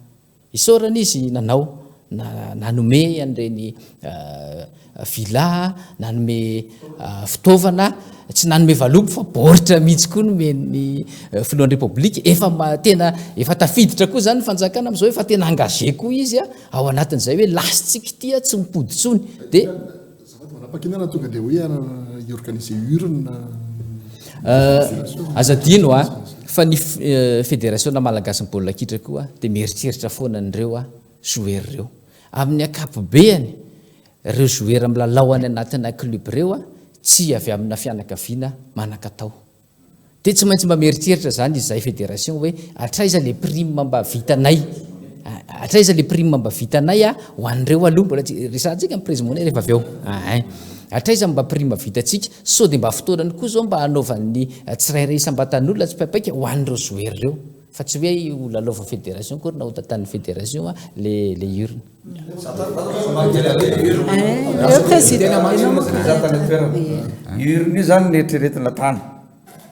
isorana izy nanao nanome an'ireny villa nanome fitaovana tsy nanome valobo fa baoritra mihitsy koa nomeny filohan'ny république efa tafiditra koa zany fanjakana am'izao efa tena engagé koa izy ao anatin'izay hoe lasitsika tia tsy mipoditsony dia manapa-kinana tonga dia hoe iorganiser urne azadino fa ny fédération malagasy ny baolina kitra koa dia mieritreritra foana nireo joueur reo amin'ny akapobeany reo joueur milalao any anatina club reo tsy avy amina fianakaviana manan-katao dia tsy maintsy mba mieritreritra zany izay fédération hoe atraiza le prime mba vitanay atraiza le prime mba vitanay ho an'ireo aloha mbola resantsika amin'ny président rehefa avy eo atraiza mba prime vitatsika so dia mba fotoanany koa zao mba hanaovan'ny tsirairay isam-batan'olona tsy paipaika ho an'ireo joueur reo fa tsy hoe olalaova fédération koa na ho tatan'ny fédération le urne urne io zany neritreretina tany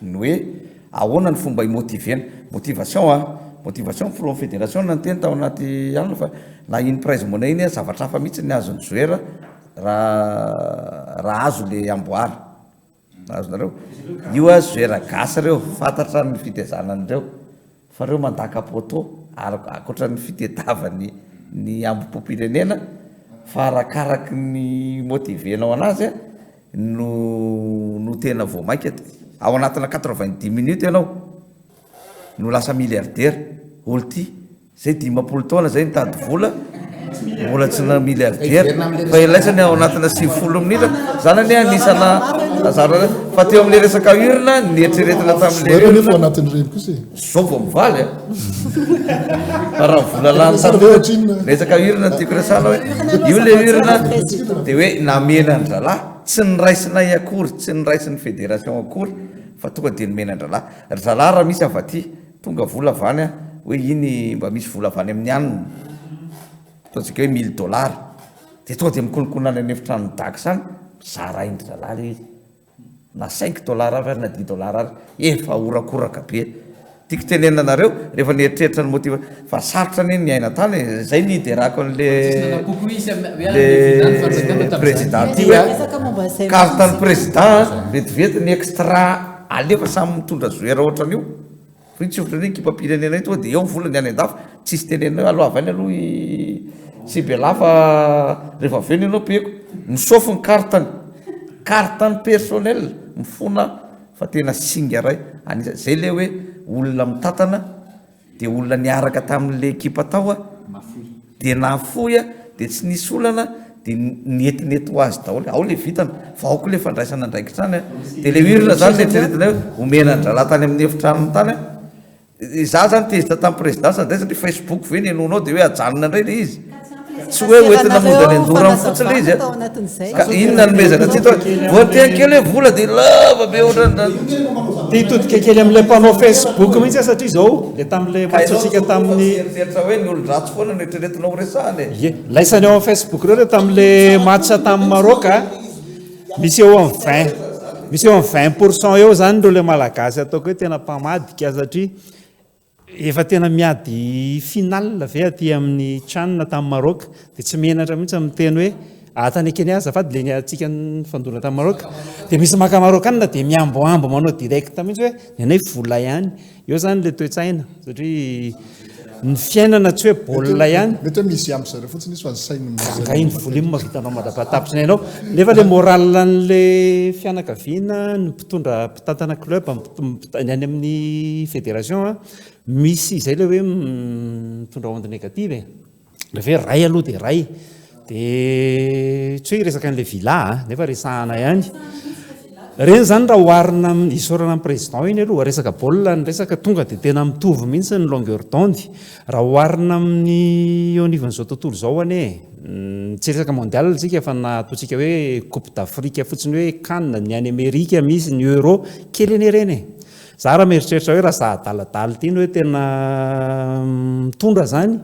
ny hoe ahoana ny fomba imotivena motivation pro fédération na nyteny tao anaty alina fa na iny prize monnaie iny zavatra hafa mihitsy ny azony joueur raha azo le amboary azonareo io joueur gasy reo fantatra ny fitezanan'ireo fa reo mandaka poto akoatra ny fitedavany ny ambom-pirenena fa arakaraky ny motivenao anazy no tena voamaika ao anatina 90 minutes ianao no lasa milliardaire olo ty zay 10 taona zay nitady vola mbola tsy na milliardaire fa ilaisany ao anatina 90 minitra zany ane anisana lazara fa teo amin'le resaka urina nieritreretina tam'le fa anatin'ireny kosa zao vao mivaly fa raha vola lany resaka urina tiako resana hoe io le urina de hoe namena ny zalahy tsy niraisinay akory tsy niraisin'ny fédération akory fa tonga de nomena andralahy ry zalahy raha misy avaty tonga vola avany a hoe iny mba misy vola avany amin'ny aniny ataontsika hoe $1000 de tonga de mikolokonana ny efitrano daky zany zara indry zalahy le izy na $5 ary na $10 ary efa orakoraka be tiako tenena anareo rehefa nieritreritra ny motiva fa sarotra ny ny aina tany zay niderako an'le président ty cartany président vetivety ny extra alefa samy mitondra zoera ohatran'io fa tsy ohatra ny kipampirenena tonga de eo volany any an-dafo tsisy tenena aloha avy any aloha sy be lafa rehefa aveny ianao peko misaofy ny cartany personnel mifona fa tena singa ray anisa zay le hoe olona mitatana de olona niaraka tamin'le ekipa tao a de nafoya de tsy nisy olana de nietinety ho azy daholo ao le vitana fa aoko le fandraisana ndraiky trany de le urina zany le treretina hoe omena ndrala tany amin'ny efitranony tany za zany tezitra tamin'ny présidence nday satria Facebook ve ny enonao de hoe ajanona indray le izy tsy hoe oentina mondany andorany fotsiny le izy ka inona nomezana ty voateakely hoe vola de lava be ohatrany ty hitodika kely amin'le mpanao Facebook mihitsy satria zao le tam'le matsatsika tamin'ny eritreretra hoe ny olo ratsy foana no eritreretinao resahany ye laisany eo amin'ny Facebook reo tam'le matsa tamin'ny Maroc misy eo amin'ny 20% eo zany reo le malagasy ataoko hoe tena mpamadika satria efa tena miady final ve aty amin'ny Tchad tamin'ny Maroc de tsy menatra mihitsy amin'ny teny hoe atany Kenya azafady le niatsika ny fandona tamin'ny Maroc de misy maka marocanina de miamboambo manao direct mihitsy hoe nenay vola ihany eo zany le toetsaina satria ny fiainana tsy hoe baolina ihany mety hoe misy ampy zareo fotsiny izy fa sainy gainy vola iny mahavitanao madapatapitsiny hainao nefa le moral an'le fianakaviana ny mpitondra mpitantana club ny any amin'ny fédération misy izay le hoe mitondra onde négative rehefa hoe ray aloha de ray de tsy hoe resaka an'le villa nefa resahana ihany reny zany raha oharina isorana amin'ny président iny aloha resaka baolina ny resaka tonga de tena mitovy mihitsy ny longueur d'onde raha oharina amin'ny eo anivon'izao tontolo zao ane tsy resaka mondial tsika fa nataontsika hoe coupe d'Afrique fotsiny hoe Cannes ny any Amerika misy ny euro kely eny reny za raha mieritreritra hoe raha zahadaladala ty ny hoe tena mitondra zany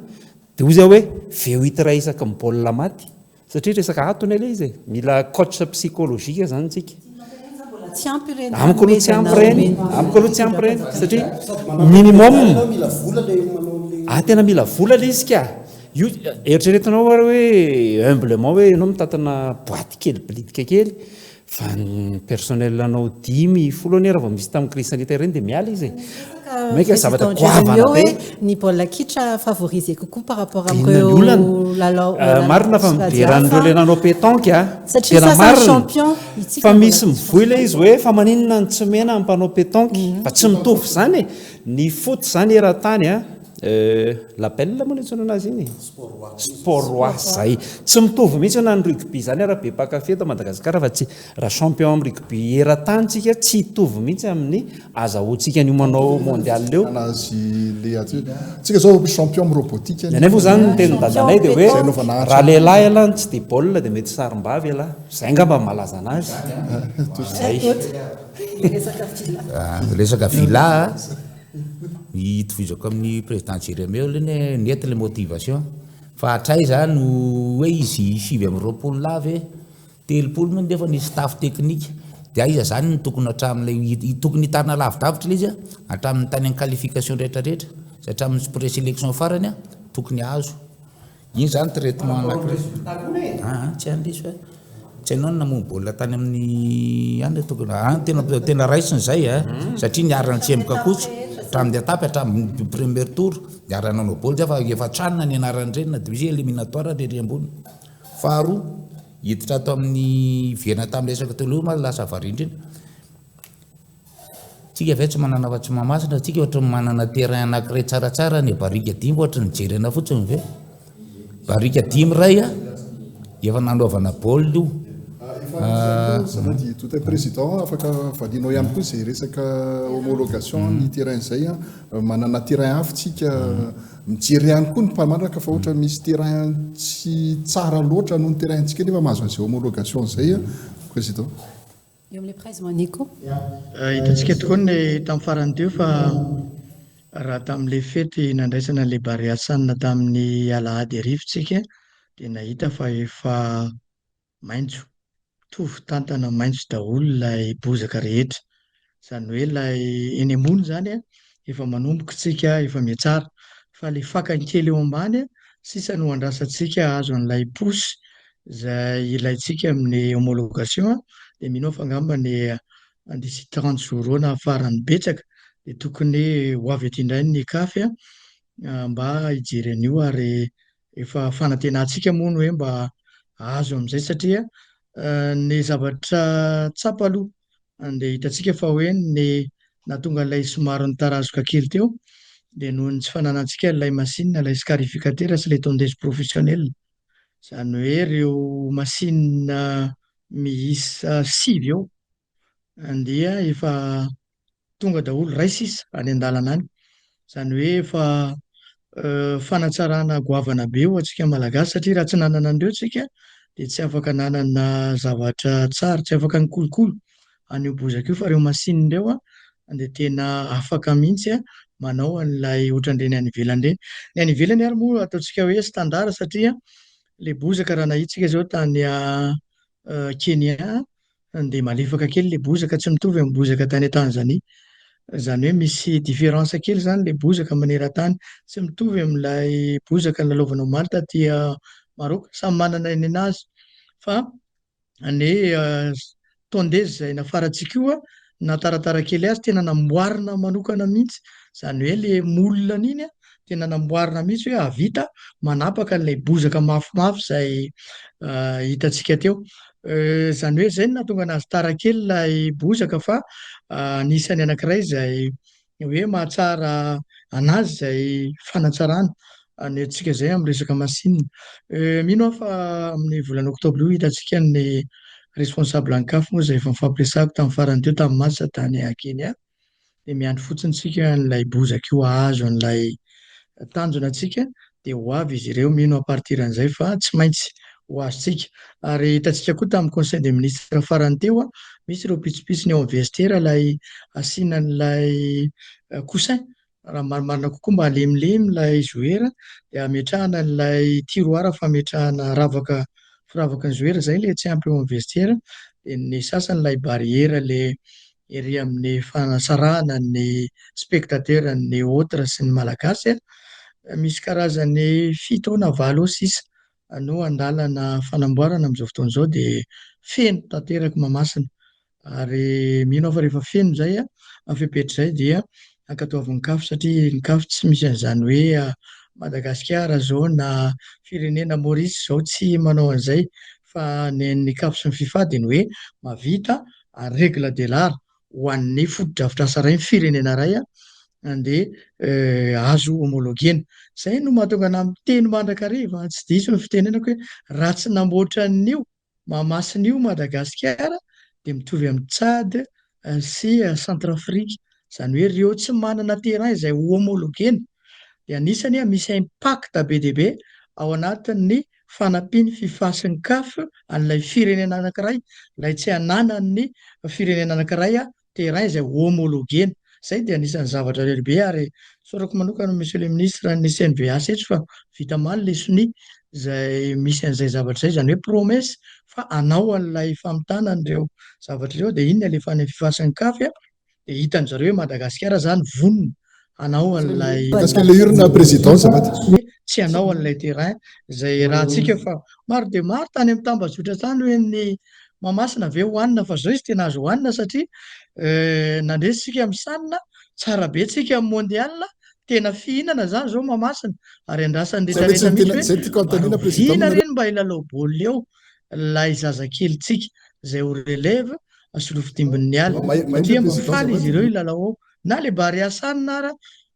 de ozy hoe veo hitra isaka ny baolina maty satria resaka atony le izy mila coach psychologique zany tsika amiko aloha tsy ampy reny satria minimum tena mila vola le izy ka io eritreretinao hoe humblement hoe ianao mitatana boaty kely blitika kely fa ny personnel anao 10-10 ane raha vao misy tamin'ny crise sanitaire reny de miala izy maika zavatra goavana be ny baolina kitra favorisé coco par rapport am'ireo marina fa miberan'ireo le nanao pétanque tena marina fa misy mivoy le izy hoe fa maninona ny tsy mena amin'ny mpanao pétanque fa tsy mitovy zany ny foot zany eran-tany lapel moa ny antsona anazy iny sport roi zay tsy mitovy mihitsy na ny rugby zany raha be pakafé ta Madagasikara fa tsy raha champion amin'ny rugby eran-tany tsika tsy hitovy mihitsy amin'ny azahoantsika ny manao mondial leo anazy le aty tsika zao champion amin'ny robotique nefa zany ny teny dadanay de hoe raha lehilahy alany tsy de baolina de mety sarim-bavy ala zay ngamba malaza anazy resaka villa itovizako amin'ny président Jérémie leny nety le motivation fa hatray zany no hoe izy 20 lavy 30 moa nefa ny staff technique de aiza zany ny tokony hatramin'le tokony hitarina lavidavitra le izy hatramin'ny tany any qualification rehetrarehetra sy hatramin'ny présélection farany tokony azo iny zany traitement anankiray tsy andriso hoe tsy hainao namono baolina tany amin'ny any tokony tena raisiny zay satria niarana tsy emboka koso hatramin'ny atapy hatramin'ny premier tour de arananao baoly fa efa tranona ny anaran'ireny na division éliminatoire reny ambony faharoa hiditra ato amin'ny viana tamin'ny resaka toloha lasa varindrina tsika ve tsy manana fa-tsy mamasina tsika ohatra manana terrain anankiray tsaratsara ny barika dimy ohatra ny jerena fotsiny ve barika dimy ray a efa nanaovana baoly io Samedi tout est président afaka valinao ihany koa zay resaka homologation ny terrain zay manana terrain afitsika mijery ihany koa ny mpamandraka fa ohatra misy terrain tsy tsara loatra noho ny terrain tsika nefa mahazo an'izay homologation zay président. Eo amin'ilay prize Nico. Hitantsika tokoa ny tamin'ny farany teo fa raha tamin'ilay fety nandraisana ilay bariasanina tamin'ny alahady arivotsika dia nahita fa efa maintso tovy tantana maintso daholo ilay bozaka rehetra izany hoe ilay eny ambony zany efa manomboka tsika efa mihatsara fa ilay fakany kely eo ambany sisa no andrasantsika azo an'ilay posy izay ilaintsika amin'ny homologation dia mino fa angamba ny andisy 30 jours na farany betsaka dia tokony ho avy aty indray ny kafy mba hijery an'io ary efa fanantenantsika moa no hoe mba azo amin'izay satria ny zavatra tsapa aloha dia hitantsika fa hoe ny nahatonga ilay somary nitarazoka kely teo dia noho ny tsy fananantsika ilay machine ilay scarificateur sy ilay tondeuse professionnelle izany hoe ireo machine miisa 6 eo dia efa tonga daholo ray sisa any an-dalana any izany hoe efa fanatsarana goavana be ho antsika malagasy satria raha tsy nanana an'ireo tsika dia tsy afaka nanana zavatra tsara tsy afaka nikolokolo an'io bozaka io fa ireo machine ireo dia tena afaka mihitsy manao an'ilay ohatran'ireny any ivelany ireny ny any ivelany ary moa ataontsika hoe standard satria ilay bozaka raha nahitsika zao tany Kenya dia malefaka kely ilay bozaka tsy mitovy amin'ny bozaka tany Tanzania izany hoe misy différence kely izany ilay bozaka maneran-tany tsy mitovy amin'ilay bozaka nilalaovanao Malta aty Maroc samy manana ny anazy fa ny tondeuse izay nafarantsika io na taratara kely azy tena namboarina manokana mihitsy izany hoe ilay moule iny tena namboarina mihitsy hoe havita manapaka ilay bozaka mafimafy izay hitantsika teo izany hoe izay no nahatonga anazy tara kely ilay bozaka fa anisany anankiray izay hoe mahatsara anazy izay fanatsarana ny antsika izay amin'ny resaka machine mino aho fa amin'ny volana oktobra io hitantsika ny responsable ankafo moa izay efa nifampiresahako tamin'ny farany teo tamin'ny matsa tany Kenya dia miandry fotsiny tsika n'ilay bozaka io azo an'ilay tanjona antsika dia ho avy izy ireo mino a partir an'izay fa tsy maintsy ho azontsika ary hitantsika koa tamin'ny conseil des ministres farany teo misy ireo pitsopitsony ao vestiaire ilay asiana n'ilay coussin raha marimarina kokoa mba halemilemy ilay joueur dia ametrahana n'ilay tiroara fametrahana firavaka ny joueur izay ilay tsy ampy eo amin'ny vestiaire dia ny sasany ilay barrière ilay ery amin'ny fanasarahana ny spectateur ny autre sy ny malagasy misy karazany 7 na 8 sisa no andalana fanamboarana amin'izao fotoana izao dia feno tanteraka Mahamasina ary mino aho fa rehefa feno izay amin'ny fepetra izay dia ankatoavin'ny kafo satria ny kafo tsy misy an'izany hoe Madagasikara zao na firenena Maurice zao tsy manao an'izay fa ny kafo sy ny FIFA dia ny hoe mavita règle de l'art ho an'ny foto-drafitrasa iray ny firenena iray dia azo homologena izay no mahatonga ana miteny mandrakariva tsy diso ny fitenenako hoe raha tsy namboatra an'io Mahamasina io Madagasikara dia mitovy amin'ny Tchad sy Centrafrika izany hoe ireo tsy manana terrain izay homologena dia anisany misy impact be dia be ao anatin'ny fanampiany FIFA sy ny CAF an'ilay firenena anankiray ilay tsy hananany firenena anankiray terrain izay homologena izay dia anisan'ny zavatra lehibe ary sorako manokana monsieur le ministre ny CNVH eto fa vita maly ilay sonia izay misy an'izay zavatra izay izany hoe promesse fa anao an'ilay famitana an'ireo zavatra ireo dia iny alefan'ny FIFA sy ny CAF dia hitan'zareo hoe Madagasikara izany vonona anao an'ilay urne présidence tsy anao an'ilay terrain izay rahantsika fa maro dia maro tany amin'ny tambazotra tany hoe ny Mahamasina ve hohanina fa zao izy tena azo hohanina satria nandresitsika amin'ny sanina tsara be tsika amin'ny mondial tena fihinana zany zao mamasina ary andrasany rehetrarehetra mihitsy hoe ina reny mba ilalao baolina eo lay zazakelitsika zay ho relève solofitimbin'ny ala satria mba faly izy ireo ilalao ao na le bary asanina ara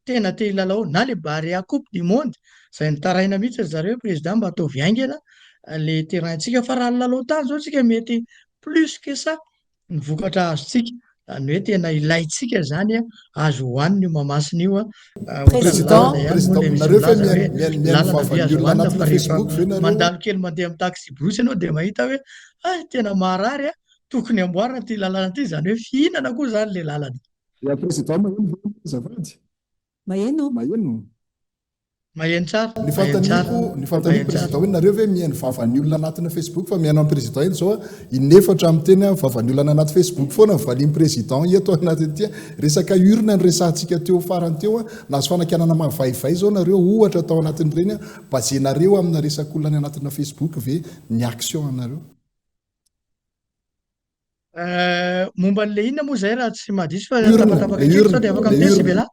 tena te ilalao ao na le bary a coupe du monde zay nitaraina mihitsy ry zareo président mba ataovy aingana le terraintsika fa raha lalao tany zao tsika mety plus que ça ny vokatra azotsika zany hoe tena ilaitsika zany azo hoaniny io mamasina io mandalo kely mandeha amin'ny taxi brosy ianao de mahita hoe tena marary tokony amboarina ty lalana ty zany hoe fihinana koa zany le lalana maheno tsara ny fantaniko président hoe nareo hoe mihaino vavany olona anatina Facebook fa mihaino amin'ny président eny zao inefatra amin'ny teny vavany olona anaty Facebook foana valin'ny président eto anatin'ity resaka urina ny resantsika teo farany teo nazo fanakanana mavaivay zao nareo ohatra tao anatin'ireny bazenareo amina resaka olona ny anatina Facebook ve ny action anareo momba n'le inona moa zay raha tsy mahadiso fa tapatapaka kely sao de afaka miteny Sibela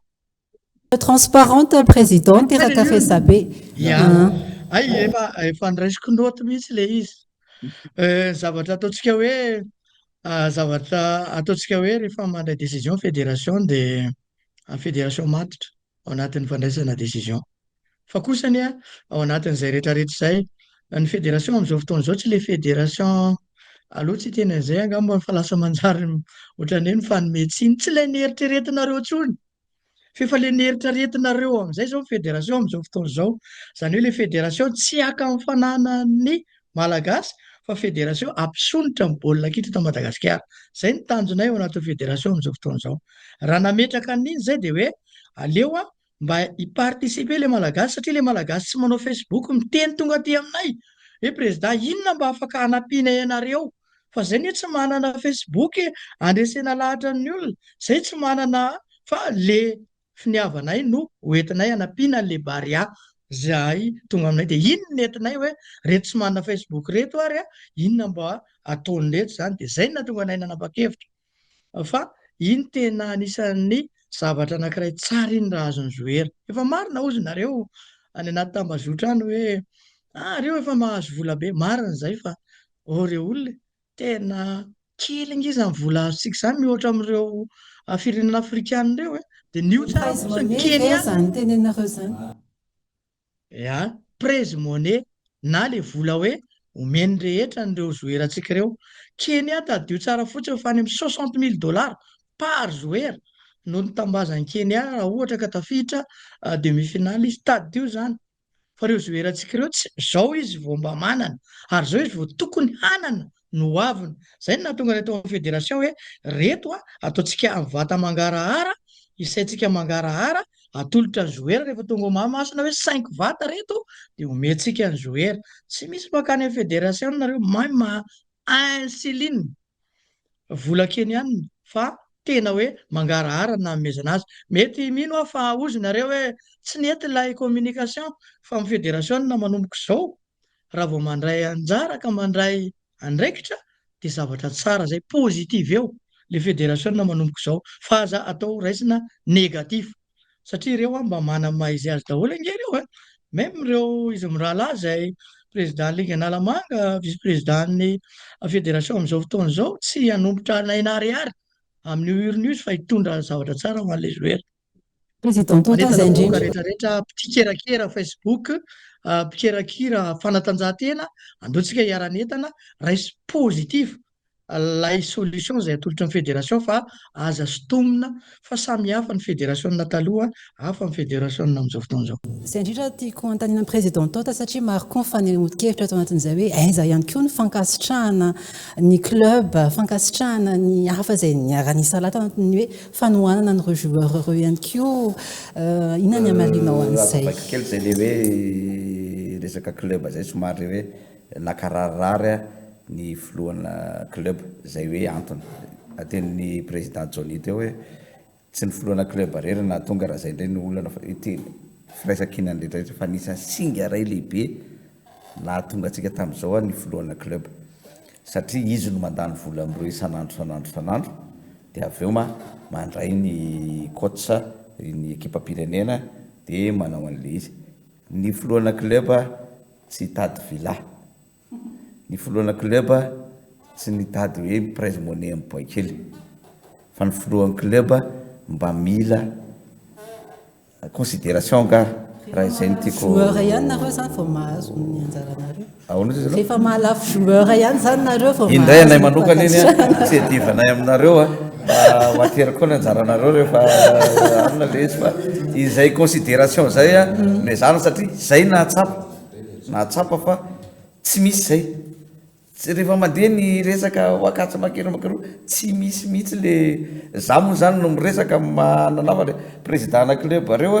transparente présidente tiraka resabe ay efa ndraisiko note mihitsy le izy zavatra ataontsika hoe zavatra ataontsika hoe rehefa mandray décision fédération de fédération matitra ao anatin'ny fandraisana décision fa kosany ao anatin'izay rehetrarehetra zay ny fédération amin'izao fotoana zao tsy le fédération aloha tsy tena zay angamba fa lasa manjary ohatran'ny ny fanometsiny tsy lay nieritreretinareo tsony fefa le nieritreretinareo amin'izay zao fédération amin'izao fotoana zao zany hoe le fédération tsy aka amin'ny fananany malagasy fa fédération ampisonitra ny baolina kitra eto Madagasikara zay ny tanjonay ao anatin'ny fédération amin'izao fotoana zao raha nametraka an'iny zay de hoe aleo mba hiparticiper le malagasy satria le malagasy tsy manao Facebook miteny tonga aty aminay hoe président inona mba afaka hanampiana ianareo fa zay ny tsy manana Facebook andresena lahatra ny olona zay tsy manana fa le finiavanay no hoentinay hanampiana le baria zay tonga aminay de inona nentinay hoe reto tsy manana Facebook reto ary inona mba ataony reto zany de zay na tonga anay nanapa-kevitra fa iny tena anisan'ny zavatra anankiray tsara iny raha azony joueur efa marina ozy nareo any anaty tambazotra any hoe reo efa mahazo vola be marina zay fa reo olona tena kely ngizany vola azontsika zany mihoatra amin'ireo firenena afrikana reo de nio tsara prese monnaie na le vola hoe omeny rehetra n'ireo joueur atsika reo Kenya tadio tsara fotsiny fa any amin'ny $60,000 par joueur no nitambazany Kenya raha ohatra ka tafiditra demi-finale izy tadio zany fa reo joueur atsika reo zao izy vao mba manana ary zao izy vao tokony hanana no aviny zay no nahatonga reto amin'ny fédération hoe reto ataontsika mivata mangarahara isaitsika mangarahara atolotra ny joueur rehefa tonga mahamasina hoe 5 vata reto de omentsika ny joueur tsy misy makany amin'ny fédération nareo même insuline vola kenianina fa tena hoe mangarahara na amezana azy mety mino fa ozy nareo hoe tsy nety lay communication fa amin'ny fédération na manomboka zao raha vao mandray anjara ka mandray andraikitra de zavatra tsara zay positive eo le fédération na manomboka zao fa aza atao raisina négatif satria ireo mba manana maha-izy azy daholo angereo même ireo izy mirahalahy zay président ligue analamanga vice président ny fédération amin'izao fotoana zao tsy hanombotra nainariary amin'ny urne izy fa hitondra zavatra tsara ho an'le joueur rehetrarehetra mpitikerakera Facebook mpikerakira fanatanjahantena andeontsika hiara-netana raisy positif lay solution zay atolotra ny fédération fa aza sotomina fa samy hafa ny fédération nataloha hafa ny fédération amin'izao fotoana zao zay indrindra tiako antanina président tota satria maro koa mifanehoto-kevitra ato anatin'izay hoe aiza ihany koa ny fankasitrahana ny club fankasitrahana ny hafa zay niara-nisalata anatiny hoe fanohanana ny joueur reo ihany koa ina ny amalinao an'izay kely zay le hoe resaka club zay somary hoe nakarirary ny filohana club zay hoe antony atenin'ny président Johnny teo hoe tsy ny filohana club rery na tonga raha zay ndray ny olana ity firaisakinany rehetrarehetra fa nisy singa ray lehibe na tonga atsika tamin'izao ny filohana club satria izy no mandany vola amin'ireo isan'andro dia avy eo mandray ny coach ny équipe-pirenena dia manao an'le izy. Ny filohana club tsy tady villa, ny filohana club tsy nitady hoe prize money amin'ny boy kely, fa ny filohan'ny club mba mila considération nga raha izay ny tiako. Joueur ihany nareo zany vao mahazo ny anjaranareo. Ahoana izy Rehefa mahalafo joueur ihany zany nareo vao indray anay manokana iny tsy adivanay aminareo hoatery koa ny anjaranareo rehefa anona le izy fa izay considération zay le zany satria zay nahatsapa fa tsy misy zay. Rehefa mandeha ny resaka wakatsa makeromakero tsy misy mihitsy le za moa zany no miresaka mananafa le président club reo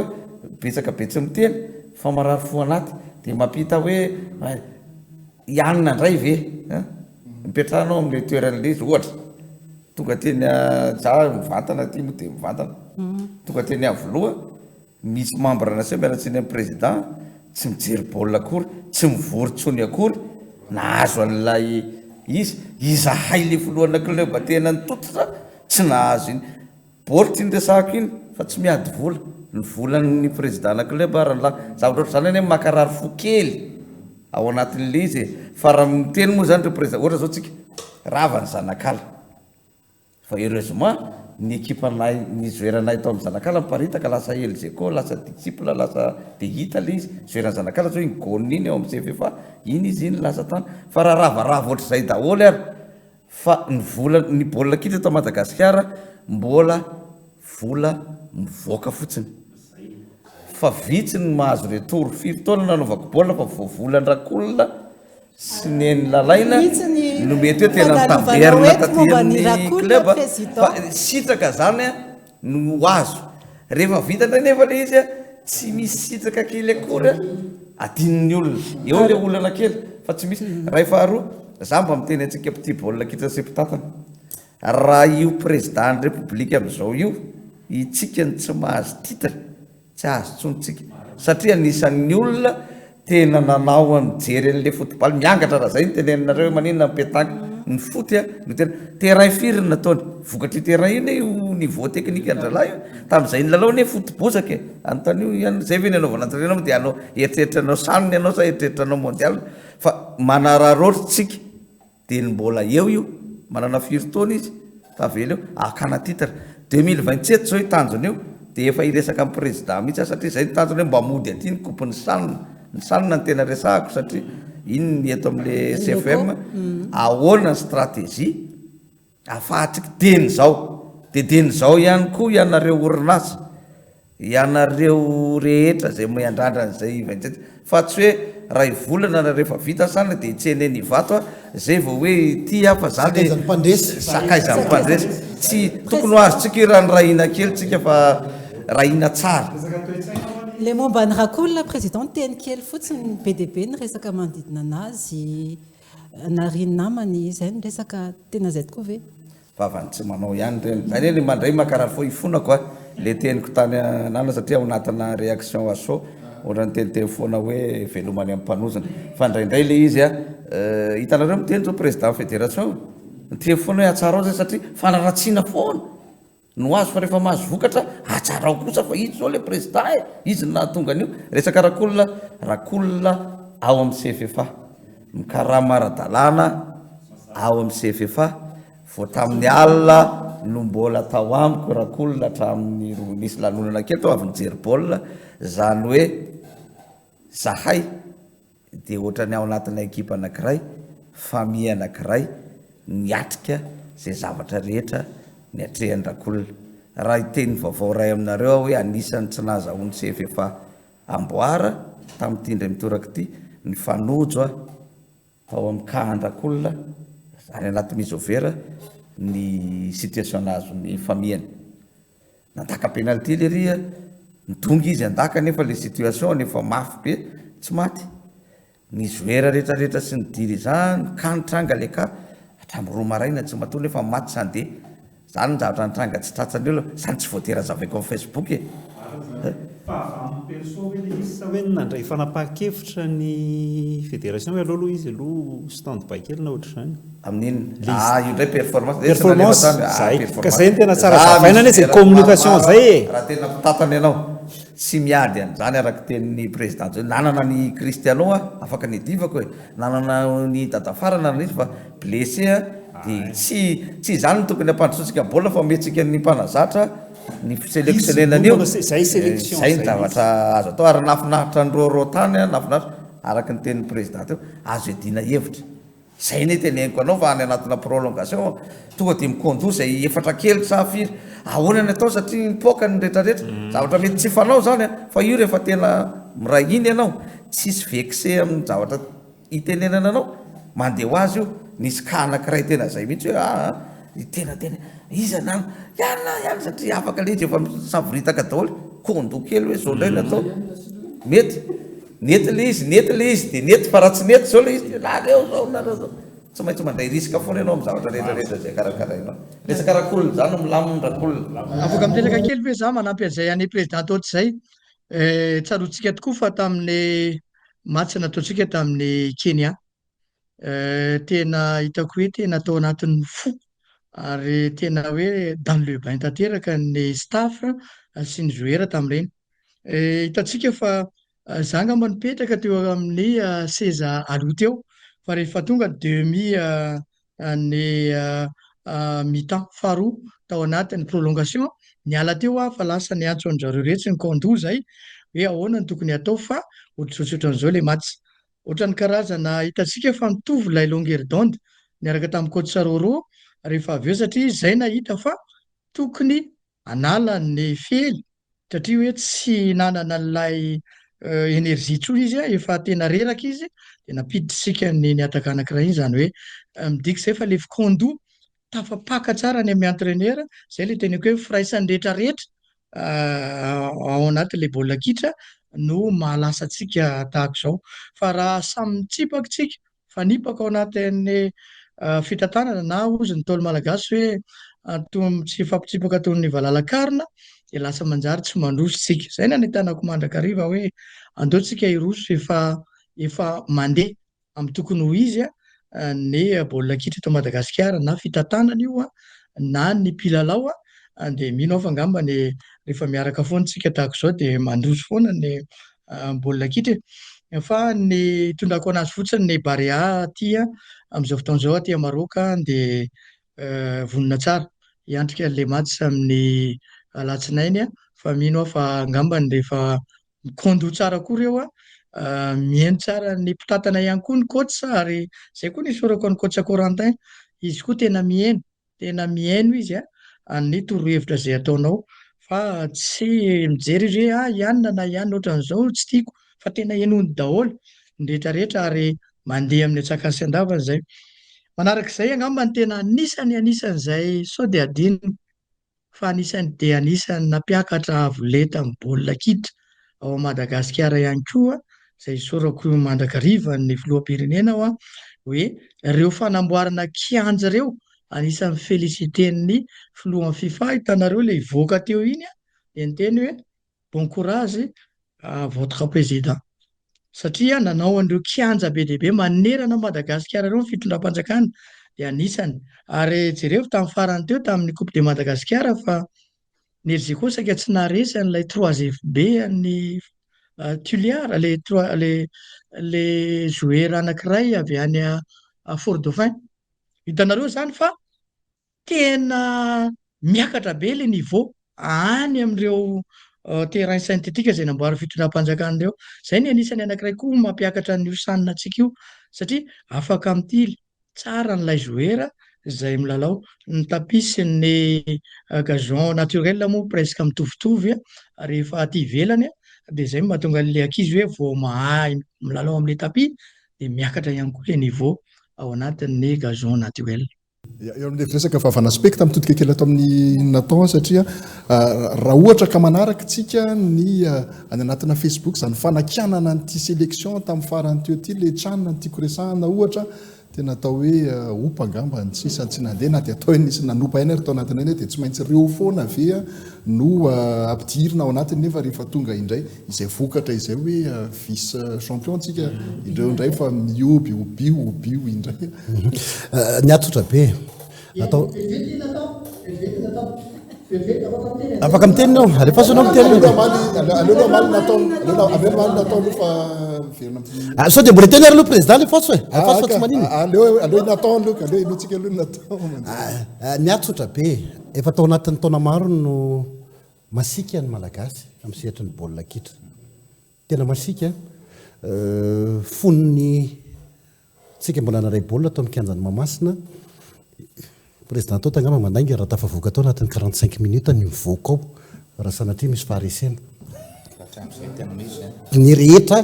betsaka be tsy miteny fa marary fo anaty dia mampita hoe ianina ndray ve mipetrahanao amin'le toeran'le izy ohatra tonga teny za mivantana ty mo dia mivantana tonga teny avoloha misy membre naseo miaratsiny amin'ny président tsy mijery baolina akory tsy mivorontsony akory nahazo an'ilay izy izahay le filohana club tena nitototra tsy nahazo iny baolitra iny resahako iny fa tsy miady vola ny volan'ny président club raha zavatra oatra zany eny makarary fo kely ao anatin'le izy fa raha miteny moa zany re président ohatra zao tsika rava ny zanakala fa heureusement ny équipe-nay ny zoeranay tao amin'ny zanakala miparitaka lasa elzeko lasa disciple lasa de hita le izy zoeran'ny zanakala zao iny gôny iny eo amin'ny CFFA iny izy iny lasa tany fa raha ravarava ohatra zay daholo ary fa ny vola ny baolina kitra tao Madagasikara mbola vola mivoaka fotsiny fa vitsy ny mahazo retour firy taona nanaovako baolina fa voavolan-drakolona sy neny lalaina no mety hoe tena taberina taty club fa sitraka zany no azo rehefa vita ndray nefa le izy tsy misy sitraka kely akory adininy olona eo le olana kely fa tsy misy raha faharoa za mba miteny antsika pity baolina kitra sepitatana raha io président ny république amin'izao io itsika ny tsy mahazo titre tsy azo tsontsika satria anisan'ny olona tena nanao mijery an'le football miangatra raha zay ny teneninareo maninona mipetaka ny foty no tena terrain firy ny nataony vokatry terrain iny io niveau technique andralahy io tamin'izay ny lalao ne footbozaka antan'io ihany zay ve ny anaovana entraînement dia anao eritreritranao sanony ianao sa eritreritranao mondial fa manararoatra tsika dia ny mbola eo io manana firy taona izy fa avela eo akana titre 2027 zao itanjony io dia efa iresaka amin'ny président mihitsy satria zay ny tanjony hoe mba mody aty ny coupe ny sanina ny tena resahako satria iny ny eto amin'le CFM ahoana ny stratégie afahatsika deny zao dia deny zao ihany koa ianareo orinasa ianareo rehetra zay miandrandranyzay 27 fa tsy hoe raha ivolana na rehefa vita sanina dia itseneny ivato zay vao hoe ty fa za le sakaizany mpandresy tsy tokony ho azotsika raha ny rahina kely tsika fa rahina tsara le momba ny rakolona président teny kely fotsiny PDB ny resaka manodidina anazy nariny namany izay ny resaka tena zay tokoa ve vavany tsy manao ihany reny zany eny mandray makarary fo ifonako le teniko tany anana satria ao anatina réaction aso ohatra ny teniteny foana hoe velomany amin'ny mpanozana fa ndraindray le izy hitanareo miteny zao président fédération nyteny foana hoe atsara ao zay satria fanaratsiana foana no azo fa rehefa mahazo vokatra atsarao kosa fa izy zao le président izy nahatonga an'io resaka rakolona ao amin'ny CFFA mikaraha maradalàna ao amin'ny CFFA vao tamin'ny alina no mbola tao amiko rakolona hatramin'ny nisy lanonana kely tao avy nijery baolina zany hoe zahay dia ohatrany ao anatina ekipa anankiray famille anankiray niatrika zay zavatra rehetra ny atrehan'ny rakolona raha iteny vaovao ray aminareo hoe anisany tsy nahazahoany CFFA amboara tamin'ity indray mitoraka ity ny fanojo tao amin'ny kahan-drakolona any anaty misovera ny situation nazo ny famiany nandaka penalty le ria nitonga izy andaka nefa le situation nefa mafy be tsy maty ny zoera rehetrarehetra sy ny dirigeant kanitranga le ka hatramin'ny roa maraina tsy matoa nefa maty sandeha zany ny zavatra nitranga tsy tratsany olo zany tsy voatera zavaiko amin'ny Facebook perso hoe le izy sa hoe nandray fanapahan-kevitra ny fédération hoe aloha aloha izy aloha stand by kely na ohatra izany amin'iny io ndray performance zay ka zay ny tena tsara zavainana hoe zay communication zay raha tena mpitatana ianao sy miady an'izany araka tenin'ny président zao nanana ny Cristiano afaka ny divako hoe nanana ny dadafarana izy fa blessé dia tsy izany ny tokony hampandrosotsika baolina fa ometsika ny mpanazatra ny sélectionnenany io zay sélection zay ny zavatra azo atao ary nafinahitra ny roaro tany nafinahitra araka ny tenin'ny président io azo edina hevitra zay ny teneniko anao fa any anatina prolongation tonga dia mikondro zay efatra kely sa firy ahoana ny atao satria mipoaka ny rehetrarehetra zavatra mety tsy fanao zany fa io rehefa tena miray iny ianao tsisy vexé amin'ny zavatra itenenana anao mandeha ho azy io nisy ka anankiray tena zay mihitsy hoe tena izana ihany satria afaka le izy efa savoritaka daholo kondo kely hoe zao ndray ny atao mety nety le izy dia nety fa raha tsy nety zao le izy lareo zao nareo tsy maintsy mandray risika foana ianao amin'ny zavatra rehetrarehetra zay karakarainao resaka rakolona zany milaminy rakolona afaka miteraka kely hoe za manampy an'izay any président ohatr'izay tsaroantsika tokoa fa tamin'ny match nataontsika tamin'ny Kenya tena hitako hoe tena tao anatin'ny fo ary tena hoe dans le bain tanteraka ny staff sy ny joueur tamin'ireny hitantsika fa za ngamba nipetraka teo amin'ny seza aloha teo fa rehefa tonga demi ny mi-temps faharoa tao anatin'ny prolongation niala teo fa lasa niantso an'zareo rehetra ny kondo zay hoe ahoana ny tokony atao fa ohatr'izao le match ohatrany karazana hitantsika fa mitovy lay longueur d'onde niaraka tamin'ny coach Roro rehefa avy eo satria zay nahita fa tokony anala ny fely satria hoe tsy nanana n'lay énergie tsoa izy efa tena reraka izy dia napiditsika ny ataka anankiray iny zany hoe midika zay fa le kondo tafapaka tsara ny amin'ny entraîneur zay le teneko hoe firaisan'ny rehetrarehetra ao anatin'le baolina kitra no mahalasa antsika tahaka izao fa raha samy mitsipakitsika fa nipaka ao anatin'ny fitantanana na ozy ny taolo malagasy hoe tsy fampitsipaka ataon'ny valalakarina dia lasa manjary tsy mandroso tsika zay na nitanako mandrakariva hoe andeotsika iroso efa mandeha amin'ny tokony ho izy ny baolina kitra eto Madagasikara na fitantanana io na ny mpilalao dia mino aho fa angamba ny rehefa miaraka foana tsika tahaka izao dia mandroso foana ny baolina kitra fa ny tondrako anazy fotsiny ny Barea aty amin'izao fotoan'izao aty Maroka dia vonona tsara hiantrika le match amin'ny alatsinainy fa mino aho fa angambany rehefa mikondo tsara koa ireo mihaino tsara ny mpitatana ihany koa ny coach ary zay koa ny sorako ny coach Corentin izy koa tena mihaino izy ny torohevitra zay ataonao fa tsy mijery izy hoe ihanina na ihanina ohatran'izao tsy tiako fa tena henony daholo ny rehetrarehetra ary mandeha amin'ny atsakany sy andavany zay manarak'izay angamba ny tena anisan'izay sao dia adinony fa anisany nampiakatra avoleta amin'ny baolina kitra ao Madagasikara ihany koa zay sorako mandrakariva ny filoham-pirenena hoe ireo fanamboarana kianja ireo anisan'ny félicité-ny filohan'ny FIFA hitanareo le hivoaka teo iny dia niteny hoe bon courage votre président satria nanao an'ireo kianja be dia be manerana Madagasikara ireo ny fitondram-panjakana dia anisany ary jereo tamin'ny farany teo tamin'ny coupe de Madagasikara fa nerzy kosaka tsy naresy an'ilay 3FB ny Tuliara le joueur anankiray avy any Fort Dauphin hitanareo zany fa tena miakatra be le niveau any amin'ireo terrain synthétique zay namboary fitondram-panjakana ireo zay ny anisany anankiray koa mampiakatra ny osanina antsika io satria afaka mitily tsara n'ilay joueur zay milalao ny tapis sy ny gazon naturel moa presque mitovitovy rehefa aty ivelany dia zay mahatonga le ankizy hoe vao mahay milalao amin'le tapis dia miakatra ihany koa le niveau ao anatin'ny gazon naturel. eo amin'le resaka vavana aspekta mitodika kely ato amin'ny natao satria raha ohatra ka manaraka tsika ny any anatina Facebook zany fanakianana nyity sélection tamin'ny farany teo ty le tranona nytiako resahana ohatra tena atao hoe opangamba ny sisa tsy nandeha na dia atao nisy nanopa aina ry tao anatin'ny dia tsy maintsy reo foana vea no ampidirina ao anatiny nefa rehefa tonga indray izay vokatra izay hoe vice champion tsika indreo indray fa miobio indray ny atsotra be atao afaka miteny nao alefa sonao miteny sao dia mbola teny ary aloha président le fotsy fotsy tsy maniny ny atsotra be efa atao anatin'ny taona maro no masika ny malagasy amin'ny sehatry ny baolina kitra tena masika fonony tsika mbola naray baolina atao mikanjany mamasina président tao tangama mandainga raha tafavoaka tao anatin'ny 45 minutes ny mivoaka ao raha sanatria misy faharesena ny rehetra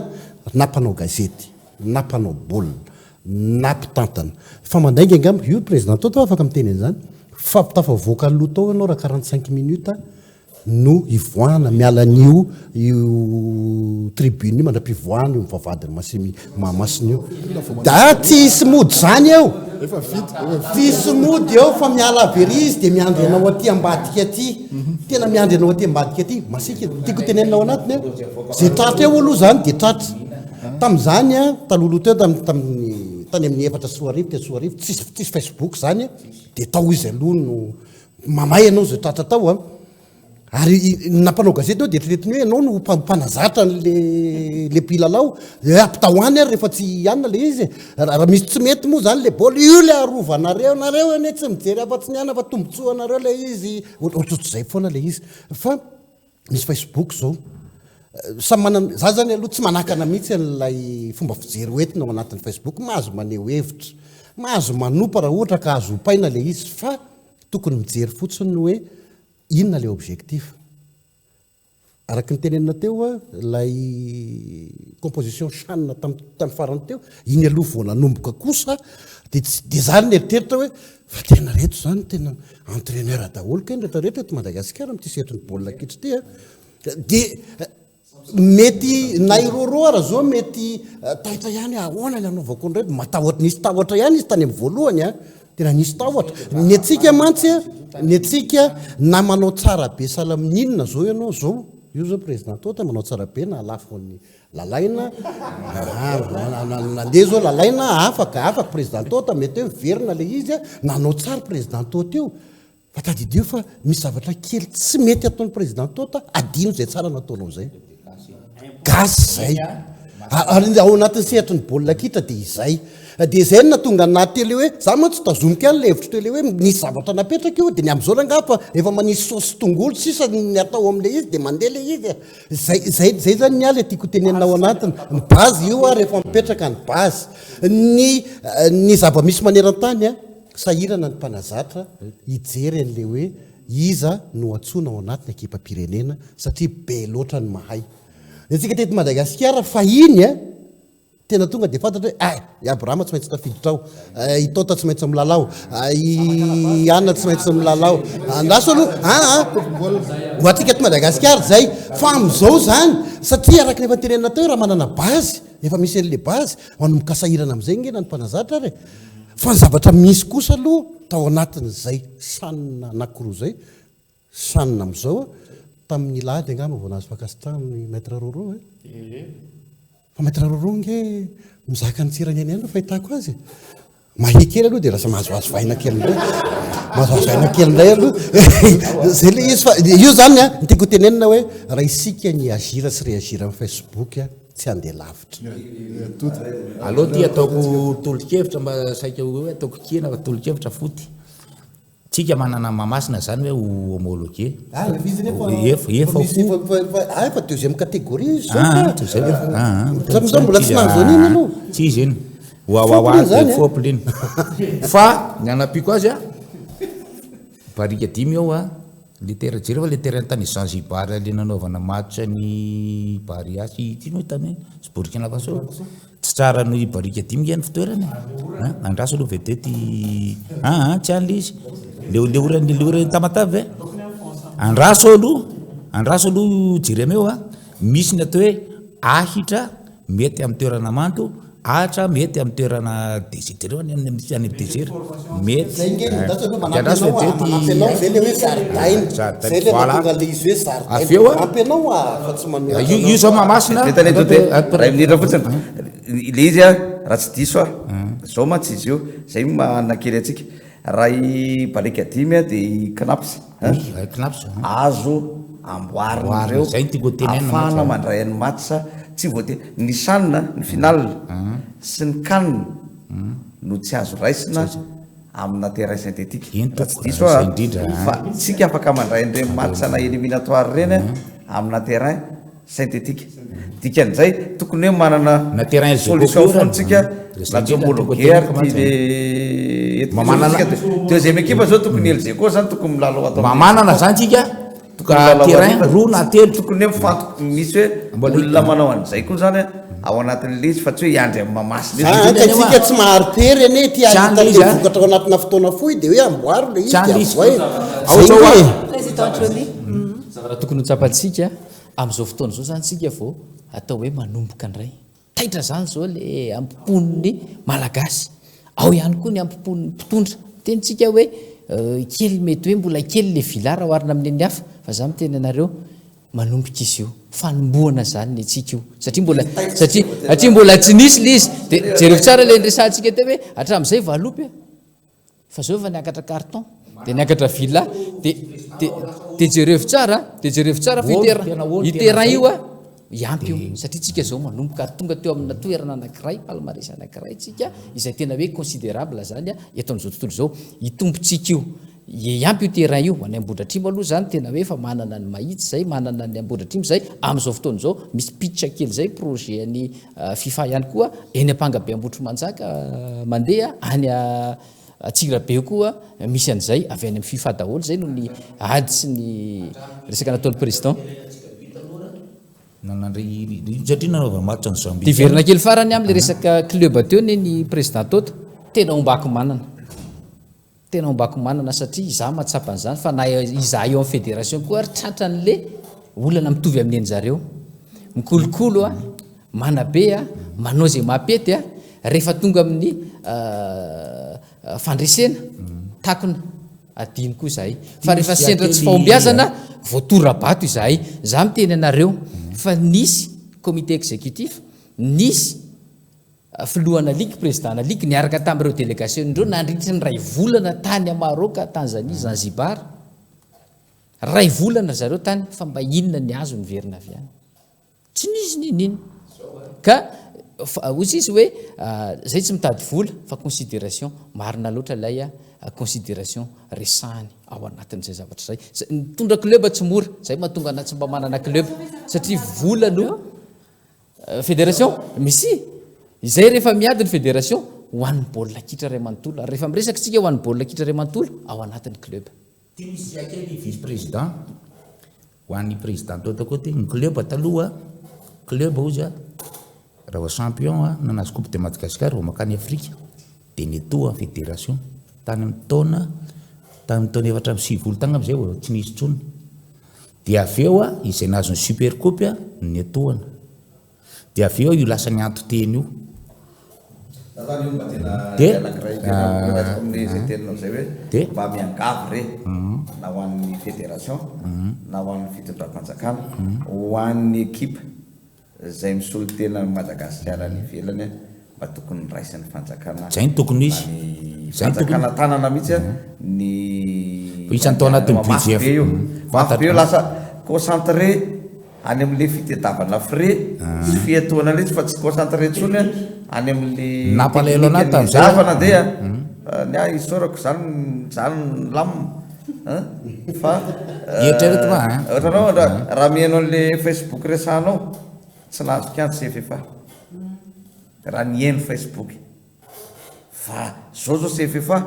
nampanao gazety nampanao baolina nampitantana fa mandainga angamba io président tao afaka miteny an'izany fa tafavoaka aloha tao ianao raha 45 minutes no ivoana miala an'io tribune io mandra-pivoana io mivavadiny masimy mahamasina io da tsisy mody zany eo tsisy mody eo fa miala avery izy dia miandry anao aty ambadika aty tena miandry anao aty ambadika aty masika tiako tenenao anatiny zay tratra eo aloha zany dia tratra tamin'izany a talolo teo tany amin'ny efatra soarivo te soarivo tsisy Facebook zany dia tao izy aloha no mamay anao zay tratra tao a ary nampanao gazety ao dia tretiny hoe anao no mpanazatra le pilalao ampitahoany ary rehefa tsy ianina le izy raha misy tsy mety moa zany le baoly io le arovanareo nareo ane tsy mijery afa-tsy niana fa tombotsoanareo le izy ohatrohatr'izay foana le izy fa misy Facebook zao samy manana za zany aloha tsy manakana mihitsy an'ilay fomba fijery hoentina ao anatin'ny Facebook mahazo maneho hevitra mahazo manompa raha ohatra ka azo opaina le izy fa tokony mijery fotsiny hoe inona le objectif araka ny tenenina teo a lay composition chanina tamin'ny farany teo iny aloha vao nanomboka kosa dia zany eritreritra hoe fa tena reto zany tena entraîneur daholo ka ny rehetrarehetra eto Madagasikara amin'ity sehatry ny baolina kitra ty a dia mety na iroro raha zao mety tahitra ihany ahoana le anaovako ndraiky matahotra nisy tahotra ihany izy tany amin'ny voalohany a tena nisy tahotra ny atsika mantsy ny atsika na manao tsara be sala amin'inona zao ianao zao io zao président tota manao tsara be na alafon'ny lalaina nandeha zao lalaina afaka président tota mety hoe miverina le izy a nanao tsara président tota io fa tadidio fa misy zavatra kely tsy mety ataon'ny président tota adino zay tsara nataonao zay gasy zay ary ao anatin'ny sehatry ny baolina kitra dia izay dia izay no natonga anaty tele hoe za moa tsy tazomika any le hevitra tele hoe nisy zavatra napetraka io dia ny amin'izao rangafa efa manisy saosy tongolo sisa ny atao amin'le izy dia mandeha le izy zay zany ny aly tiako tenenina ao anatiny ny bazy io a rehefa mipetraka ny bazy ny zava-misy maneran-tany a sahirana ny mpanazatra hijery an'le hoe iza no atsoina ao anatiny ekipa-pirenena satria be loatra ny mahay atsika teto Madagasikara fa iny a tena tonga dia fantatra hoe i Abrahama tsy maintsy tafiditra ao i Tota tsy maintsy milalao i Anna tsy maintsy milalao andraso aloha ho atsika eto Madagasikara zay fa amin'izao zany satria araka nefa tenenina teo raha manana bazy efa misy an'le bazy manomboka sahirana amin'izay ngena ny mpanazatra ary fa ny zavatra misy kosa aloha tao anatin'izay sanina anankiroa zay sanina amin'izao tamin'ny lady angamba vao nahazo fakasitrahany maître Roro fa maître Roro nge mizaka ny tsirany any any fahitako azy mahay kely aloha dia lasa mahazoazo vaina kely indray aloha zay le izy fa io zany a ny tiako tenenina hoe raha isika ny agira sy réagira amin'ny Facebook a tsy andeha lavitra aloha ty ataoko tolo-kevitra mba saika hoe ataoko kena fa tolo-kevitra foty tsika manana mamasina zany hoe homologué fa deuxième catégorie mbola tsy nahazo an'iny aloha tsy izy iny hoahoahoaty fopliny fa ny anapiko azy a barika 10 ao a litera jery fa litera tany Zanzibar le nanaovana match ny Bariasy ty no tany sy Burkina Faso tsy tsara no barika 10 ngeny fitoerany andraso aloha vedety tsy an'le izy le orany tamatavy andraso aloha jeremy eo a misy ny atao hoe ahitra mety amin'ny toerana manto ahatra mety amin'ny toerana désert reo any amin'ny désert mety zay nge manampinao zay le hoe zaridaina zay le mahatonga le izy hoe zaridaina ampianao fa tsy manoa io zao mahamasina ray minitra fotsiny le izy a raha tsy diso a zao mantsy izy io zay manakely atsika raha balika dimy a dia knapsy azo amboarinareo afahana mandray any matsa tsy voate ny sanina ny final sy ny kanina no tsy azo raisina amina terrain synthétique tsy diso fa tsika afaka mandray an'ireny matsana éliminatoire reny amina terrain synthétique dikan'izay tokony hoe manana solution fontsika latsomologuer deuxième équipe zao tokony elze koa zany tokony milalo atao manana zany tsika terrain roa na telo tokony hoe mifantoka misy hoe olona manao an'izay koa zany ao anatin'le izy fa tsy hoe iandry amin'ny mamasina tsika tsy maharitery ane ty ahitale vokatra ao anatina fotoana fohy dia hoe amboary le izraha tokony hotsapatsika amin'izao fotoana zao zany tsika vao atao hoe manomboka ndray taitra zany zao le ampipon'ny malagasy ao ihany koa ny ampipon'ny mpitondra tenitsika hoe kely mety hoe mbola kely le vilara oarina amin'ny hafa fa za miteny anareo manomboka izy io fanomboana zany ny atsika io satria mbola tsy nisy le izy dia jereo tsara le ndresantsika te hoe hatramin'izay valopy fa zao efa niakatra carton dia niakatra villa dia jereo tsara fa iterrain io a iampy io satria tsika zao manomboka tonga teo amina toerana anankiray palmarès anankiray tsika izay tena hoe considérable zany eto amin'izao tontolo zao itombotsika io iampy io terrain io any Ambohidratrimo aloha zany tena hoe fa manana ny mahitsy zay manana ny Ambohidratrimo zay amin'izao fotoana zao misy pitcha kely zay projet ny FIFA ihany koa eny Ampangabe Ambohitrimanjaka mandeha any Atsirabe koa misy an'izay avy any amin'ny FIFA daholo zay no ny ady sy ny resaka nataon'ny président tiverina kely farany am'le resaka club teo ny président tota tena ombako manana satria za mahatsapa an'izany fa na iza eo amin'ny fédération koa ary tratran'le olana mitovy amin'ny enjareo mikolokolo a manabe a manao zay mapety a rehefa tonga amin'ny fandresena takona adiny koa zahay fa rehefa sendra tsy fahombiazana voatorabato izahay za miteny anareo fa nisy comité exécutif nisy filohana ligue président ligue niaraka tamin'ireo délégation indreo nandritra ny ray volana tany Maroc Tanzanie Zanzibar ray volana zareo tany fa mba inona ny azo niverina avy any tsy nisy ninina ka ozy izy hoe zay tsy mitady vola fa considération marina loatra lay considération resahany ao anatin'izay zavatra zay mitondra club tsy mora zay mahatonga anaty tsy mba manana club satria vola no fédération misy izay rehefa miady ny fédération ho an'ny baolina kitra ray manontolo ary rehefa miresaka tsika ho an'ny baolina kitra ray manontolo ao anatin'ny club misy akely vice président ho an'ny président tota koa ty ny club taloha club ozy raha ho champion nanazy coupe de Madagascar vao makany Afrika dia netoa fédération tany amin'ny taona 7 tagny am'izay tsy nisy tsony dia avy eo izay nazo ny super coupe netoana dia avy eo io lasa ny anto teny io zay teninao zay hoe mba miangavy re na ho an'ny fédération na ho an'ny fitondram-panjakana ho an'ny équipe zay misolo tena Madagasikara ny ivelany mba tokony raisany fanjakana zay ny tokony izy fanjakana tanana mihitsy ny isan'ny tao anatin'ny budget io mafy be io lasa concentré any amin'le fitadiavana frais sy fiatoana le fa tsy concentré tsony any amin'le nampalahelo anaty tamin'izay nandeha ny isorako zany lam fa ohatranao raha mihainao an'le Facebook resanao tsy nahazo kianto CFFA raha nihaino Facebook fa zao CFFA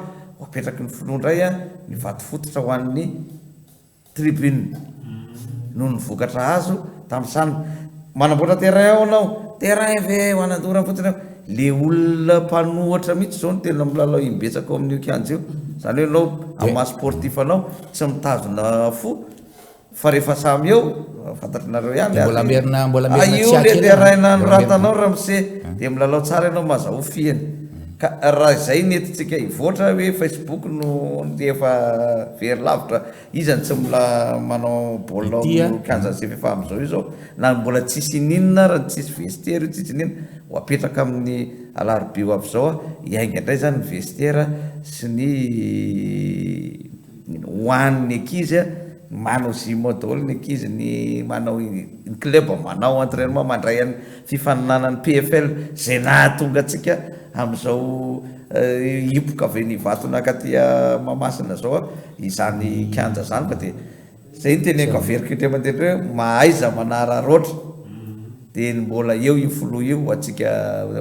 apetraky ny filondray ny vato fototra ho an'ny tribune no ny vokatra azo tamin'izany manamboatra terrain ao anao terrain ve ho anadorana fotsiny le olona mpanohatra mihitsy zao no tena milalao imbetsaka amin'io kianjo io zany hoe anao amin'ny maha sportif anao tsy mitazona fo fa rehefa samy eo fantatrinareo ihany io le araina noratanao raha mise dia milalao tsara ianao mazahofiany ka raha izay netitsika hivoatra hoe Facebook no efa very lavitra izany tsy mbola manao baolina kanjany zay efa amin'izao io zao na mbola tsisy ninona raha tsisy vestiaire io tsisy ninona ho apetraka amin'ny alarobio avy zao iainga indray zany ny vestiaire sy ny hoan'ny ankizy manao gym daholo ny ankizy ny manao ny club manao entraînement mandray any fifaninanany PFL zay nahatonga atsika amin'izao hipoka avy ny vatona akatia Mahamasina zao izany kianja zany fa dia zay ny teneko averiko mandeha hoe mahaiza manararoatra dia mbola eo io foloa io atsika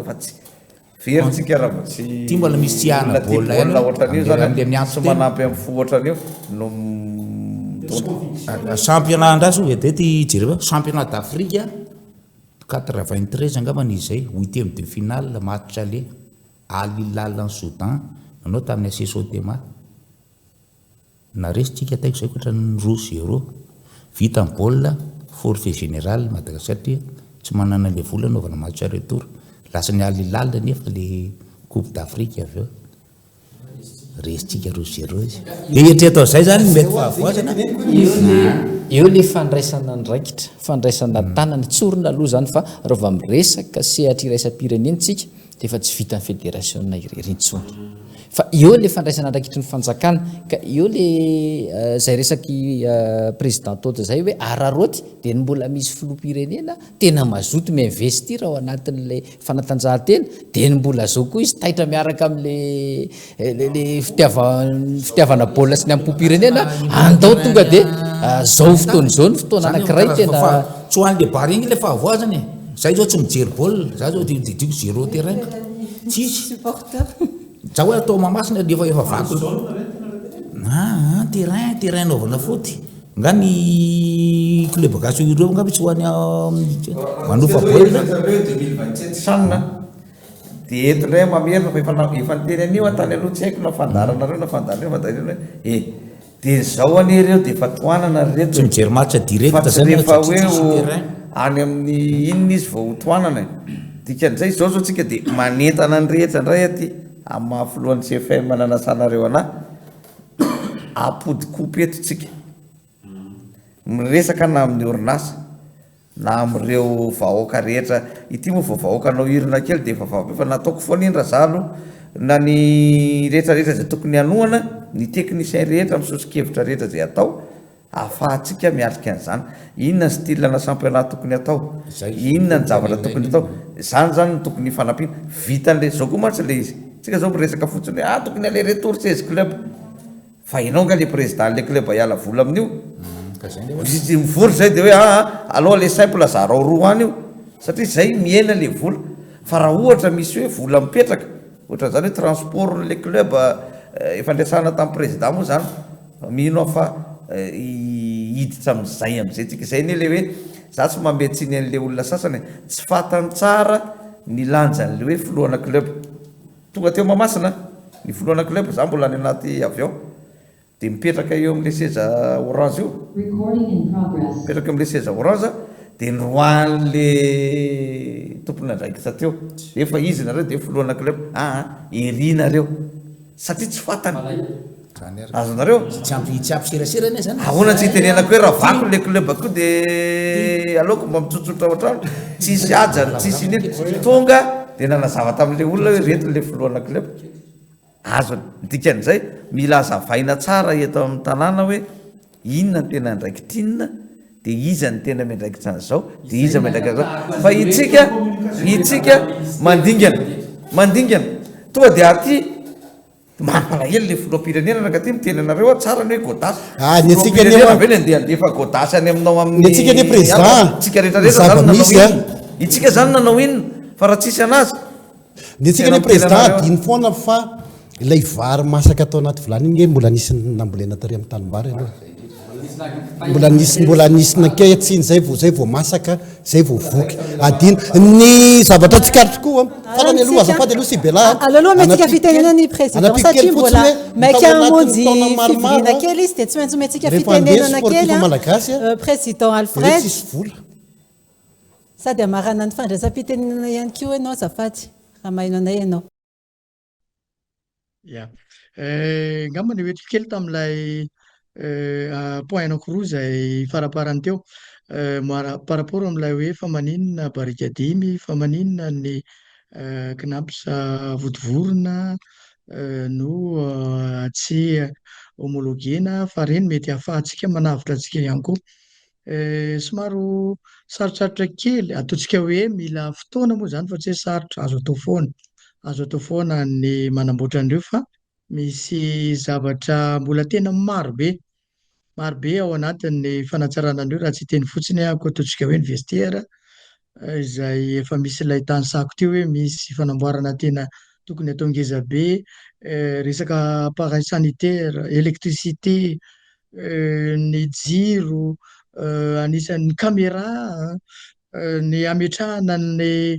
fa tsy verytsika raha tsy ty mbola misy tiana baolina ohatran'io zany sy manampy amin'ny fo ohatran'io no championnat andraso de ty jereva championnat d'Afrique 93 angambany izay 8e de finale match aller Al Hilal en Soudan nanao tamin'ny SSOTMA naresitsika taiko zay koatra ny 2-0 vita ny baolina forfait général Madagasikara tsy manana le vola naovana match retour lasa ny Al Hilal nefa le coupe d'Afrique avy eo resitsika 2-0 izy le eritreto zay zany mety fahavoazana eo le fandraisana ndraikitra fandraisana tanana tsorona aloha zany fa raha va miresaka sehatra iraisam-pirenentsika dia efa tsy vita ny fédération irintsony fa eo le fandraisana ndraikitry ny fanjakana ka eo le zay resaky président tota zay hoe araroty dia ny mbola misy filoham-pirenena tena mazoto miinvestir ao anatin'le fanatanjahantena dia ny mbola zao koa izy taitra miaraka am'le fitiavana baolina sy ny ampom-pirenena andao tonga dia zao fotoana zao ny fotoana anankiray tena tsy hoany le bary igny le fahavoazany zay zao tsy mijery baolina za zao didiko 0 terrain tsisy za hoe atao Mahamasina efa vaky terrain naovana foty nga ny club gasy ireo nga tsy hoany manofa baolina 2027 sanina dia eto ndray mamerina fa efa niteny anio antany aloha tsy haiko na fandaranareo na fandaranareo fandaranareo dia zao anereo dia efa toanana reto tsy mijery match direct zay rehefa hoe any amin'ny inona izy vao toanana dikan'izay zao zao tsika dia manentana ny rehetra ndray aty amin'ny mahafolohan'ny CFM nananasanareo ana apodikopy eto tsika miresaka na amin'ny orinasa na amin'ireo vahoaka rehetra ity moa vao vahoakanao irina kely dia efa nataoko foana indra zalo na ny rehetrarehetra zay tokony hanoana ny technicien rehetra misosikevitra rehetra zay atao ahafahantsika miatrika an'izany inona ny style na championnat tokony atao inona ny zavatra tokony atao zany no tokony fanampiana vitan'le zao koa matsy le izy tsika zao miresaka fotsiny hoe tokony ale retour 16 club fa ianao nga le président le club hiala vola amin'io mivory zay dia hoe aloha le simple zarao roa any io satria zay miena le vola fa raha ohatra misy hoe vola mipetraka ohatra zany hoe transport le club efandraisana tamin'ny président moa zany mino fa hiditra amin'izay tsika izay ne le hoe za tsy mametsiny an'le olona sasany tsy fatany tsara ny lanjan'le hoe filohana club tonga teo Mahamasina ny filohana club za mbola any anaty avion dia mipetraka eo amin'le seza orange io mipetraka amin'le seza orange dia nroan'le tompona andraikitra teo efa izy nareo dia filohana club erinareo satria tsy fatany azonareo tsy ampiserasera ane zany ahoana tsy hitenenako hoe raha vaky le club koa dia aleoko mba mitsotsotra ohatrano tsisy ajany tsisy neny tonga dia nanazava tamin'le olona hoe reto le filohana club azony dikan'izay mila azavaina tsara eto amin'ny tanàna hoe inona ny tena andraikitinina dia iza ny tena miandraikitra an'izao dia iza miandraikitra an'izao fa itsika mandingana tonga dia aty mampalahelo le filoham-pirenena naka ty miteny anareo tsara ny hoe godasy ve ny andefa godasy any aminao amin'nytsika ne président tsika rehetrarehetra zany nanao inona itsika zany nanao inona fa raha tsisy anazy netsika ne président adiny foana fa ilay vary masaka atao anaty vilany iny mbola nisy nambolena tary amin'ny tanimbary aloha mbola nisina ke tsiny zay vao masaka zay vao voky adina ny zavatra tsikaritry koa fatany aloha azafady aloha sibela aloha mentsika fitenenany président satria mbola maika hamonjy fivirina kely izy dia tsy maintsy mentsika fitenenana kely malagasy président Alfred tsisy vola sady amarana ny fandraisam-pitenenana ihany koa ianao azafady raha maheno anay ianao ya ngambany oetry kely tamin'ilay point anankiroa zay faraparany teo par rapport amin'ilay hoe fa maninona barikadimy fa maninona ny knaps votovorona no tsy homologena fa reny mety ahafahantsika manavitra antsika ihany koa somaro sarotsarotra kely ataontsika hoe mila fotoana moa zany fa tsy hoe sarotra azo atao foana ny manamboatra an'ireo fa misy zavatra mbola tena marobe ao anatin'ny fanatsarana an'ireo raha tsy teny fotsiny ako ataontsika hoe ny vestiaire izay efa misy ilay tany sako teo hoe misy fanamboarana tena tokony atao ngeza be resaka appareil sanitaire électricité ny jiro anisan'ny caméra ny ametrahana ny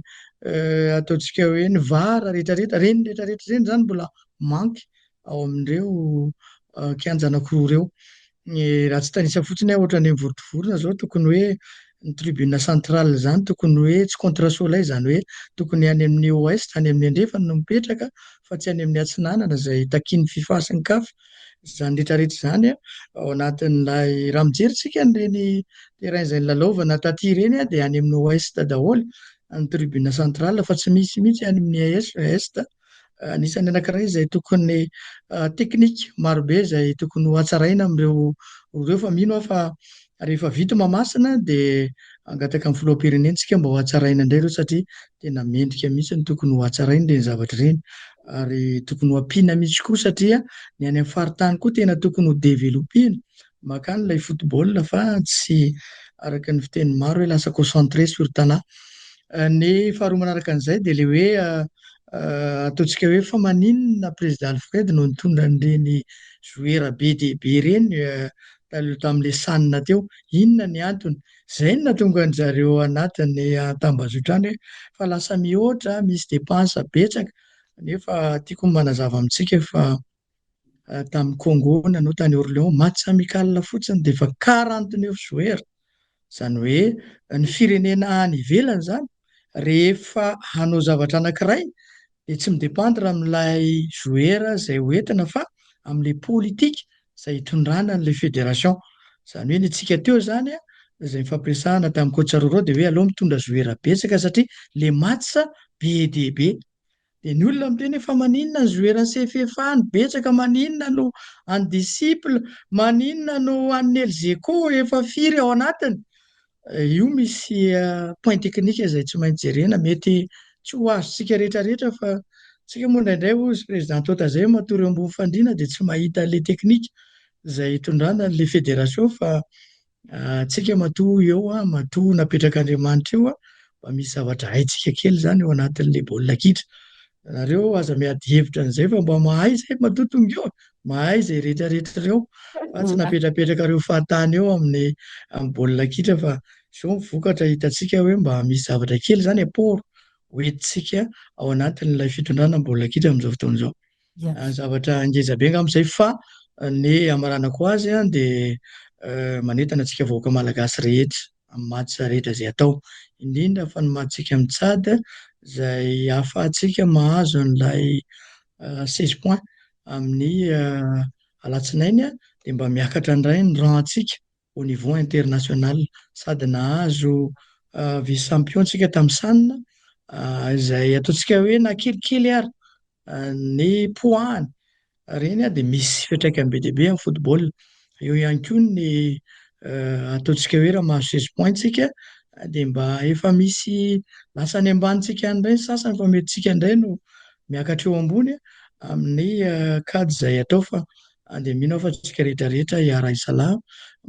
ataontsika hoe ny vara rehetrarehetra reny zany mbola manky ao amin'ireo kianja anankiroa reo raha tsy tanisa fotsiny ohatra ny mivoritovoroina zao tokony hoe ny tribune centrale zany tokony hoe tsy contre soleil zany hoe tokony any amin'ny ouest any amin'ny andrefana no mipetraka fa tsy any amin'ny atsinanana zay takin'ny fifa sy ny kafa zany rehetrarehetra zany ao anatin'ilay raha mijeritsika nyreny terrain zay nylalaovana taty reny dia any amin'ny ouest daholo ny tribune centrale fa tsy misy mihitsy any amin'ny est anisany anankiray zay tokony teknika marobe zay tokony ho hatsaraina am'ireo fa mino aho fa rehefa vita mamasina dia angataka amin'ny filoham-pirenentsika mba ho hatsaraina indray ireo satria tena mendrika mihitsy ny tokony ho hatsaraina reny zavatra reny ary tokony ho ampiana mihitsy koa satria ny any amin'ny faritany koa tena tokony ho développena makany ilay football fa tsy araka ny fiteny maro hoe lasa concentré sur tanà ny faharoa manaraka an'izay dia le hoe ataontsika hoe fa maninona président Alfred no nitondra an'ireny joueur be dia be reny tamin'ilay sanina teo inona ny antony zay no nahatonga an'zareo anatin'ny tambazotra any hoe fa lasa mihoatra misy dépense betsaka nefa tiako manazava amintsika fa tamin'ny Congo nanao tany Orléans match amical fotsiny dia efa 49 joueur zany hoe ny firenena any ivelany zany rehefa hanao zavatra anankiray dia tsy midépendre amin'ilay joueur zay hoentina fa amin'ilay politika zay hitondrana n'ilay fédération zany hoe ny antsika teo zany zay mifampiresahana tamin'ny coach Roro dia hoe aleo mitondra joueur betsaka satria le match be dia be dia ny olona miteny fa maninona ny joueur ny CFFA ny betsaka maninona no any disciple maninona no any Elzeko efa firy ao anatiny io misy point technique zay tsy maintsy jerena mety tsy ho azontsika rehetrarehetra fa tsika moa indraindray ozy président tota zay matory ambony fandriana dia tsy mahita le teknika zay hitondrana le fédération fa tsika matoa eo matoa napetraka Andriamanitra eo mba misy zavatra haitsika kely zany eo anatin'le baolina kitra nareo aza miady hevitra an'izay fa mba mahay zay matotonga eo mahay zay rehetrarehetra reo fa tsy napetrapetraka reo fahatany eo amin'ny baolina kitra fa zao mivokatra hitantsika hoe mba misy zavatra kely zany apport hoentintsika ao anatin'ilay fitondrana baolina kitra amin'izao fotoan'izao zavatra ngezabe ngam'izay fa ny amaranako azy dia manentana antsika vahoaka malagasy rehetra amin'ny match rehetra zay atao indrindra fa ny matchsika amin'ny Tchad zay ahafahantsika mahazo an'ilay 16 points amin'ny alatsinainy dia mba miakatra indray ny rang-ntsika au niveau international sady nahazo vice champion tsika tamin'ny sanina izay ataontsika hoe na kelikely ary ny poany reny dia misy fiatraikany be dia be amin'ny football eo ihany koa ny ataontsika hoe raha mahazo 16 points tsika dia mba efa misy lasany ambanitsika indray ny sasany fa mety tsika indray no miakatra eo ambony amin'ny kady izay atao fa dia mino aho fa tsika rehetrarehetra hiara isalahy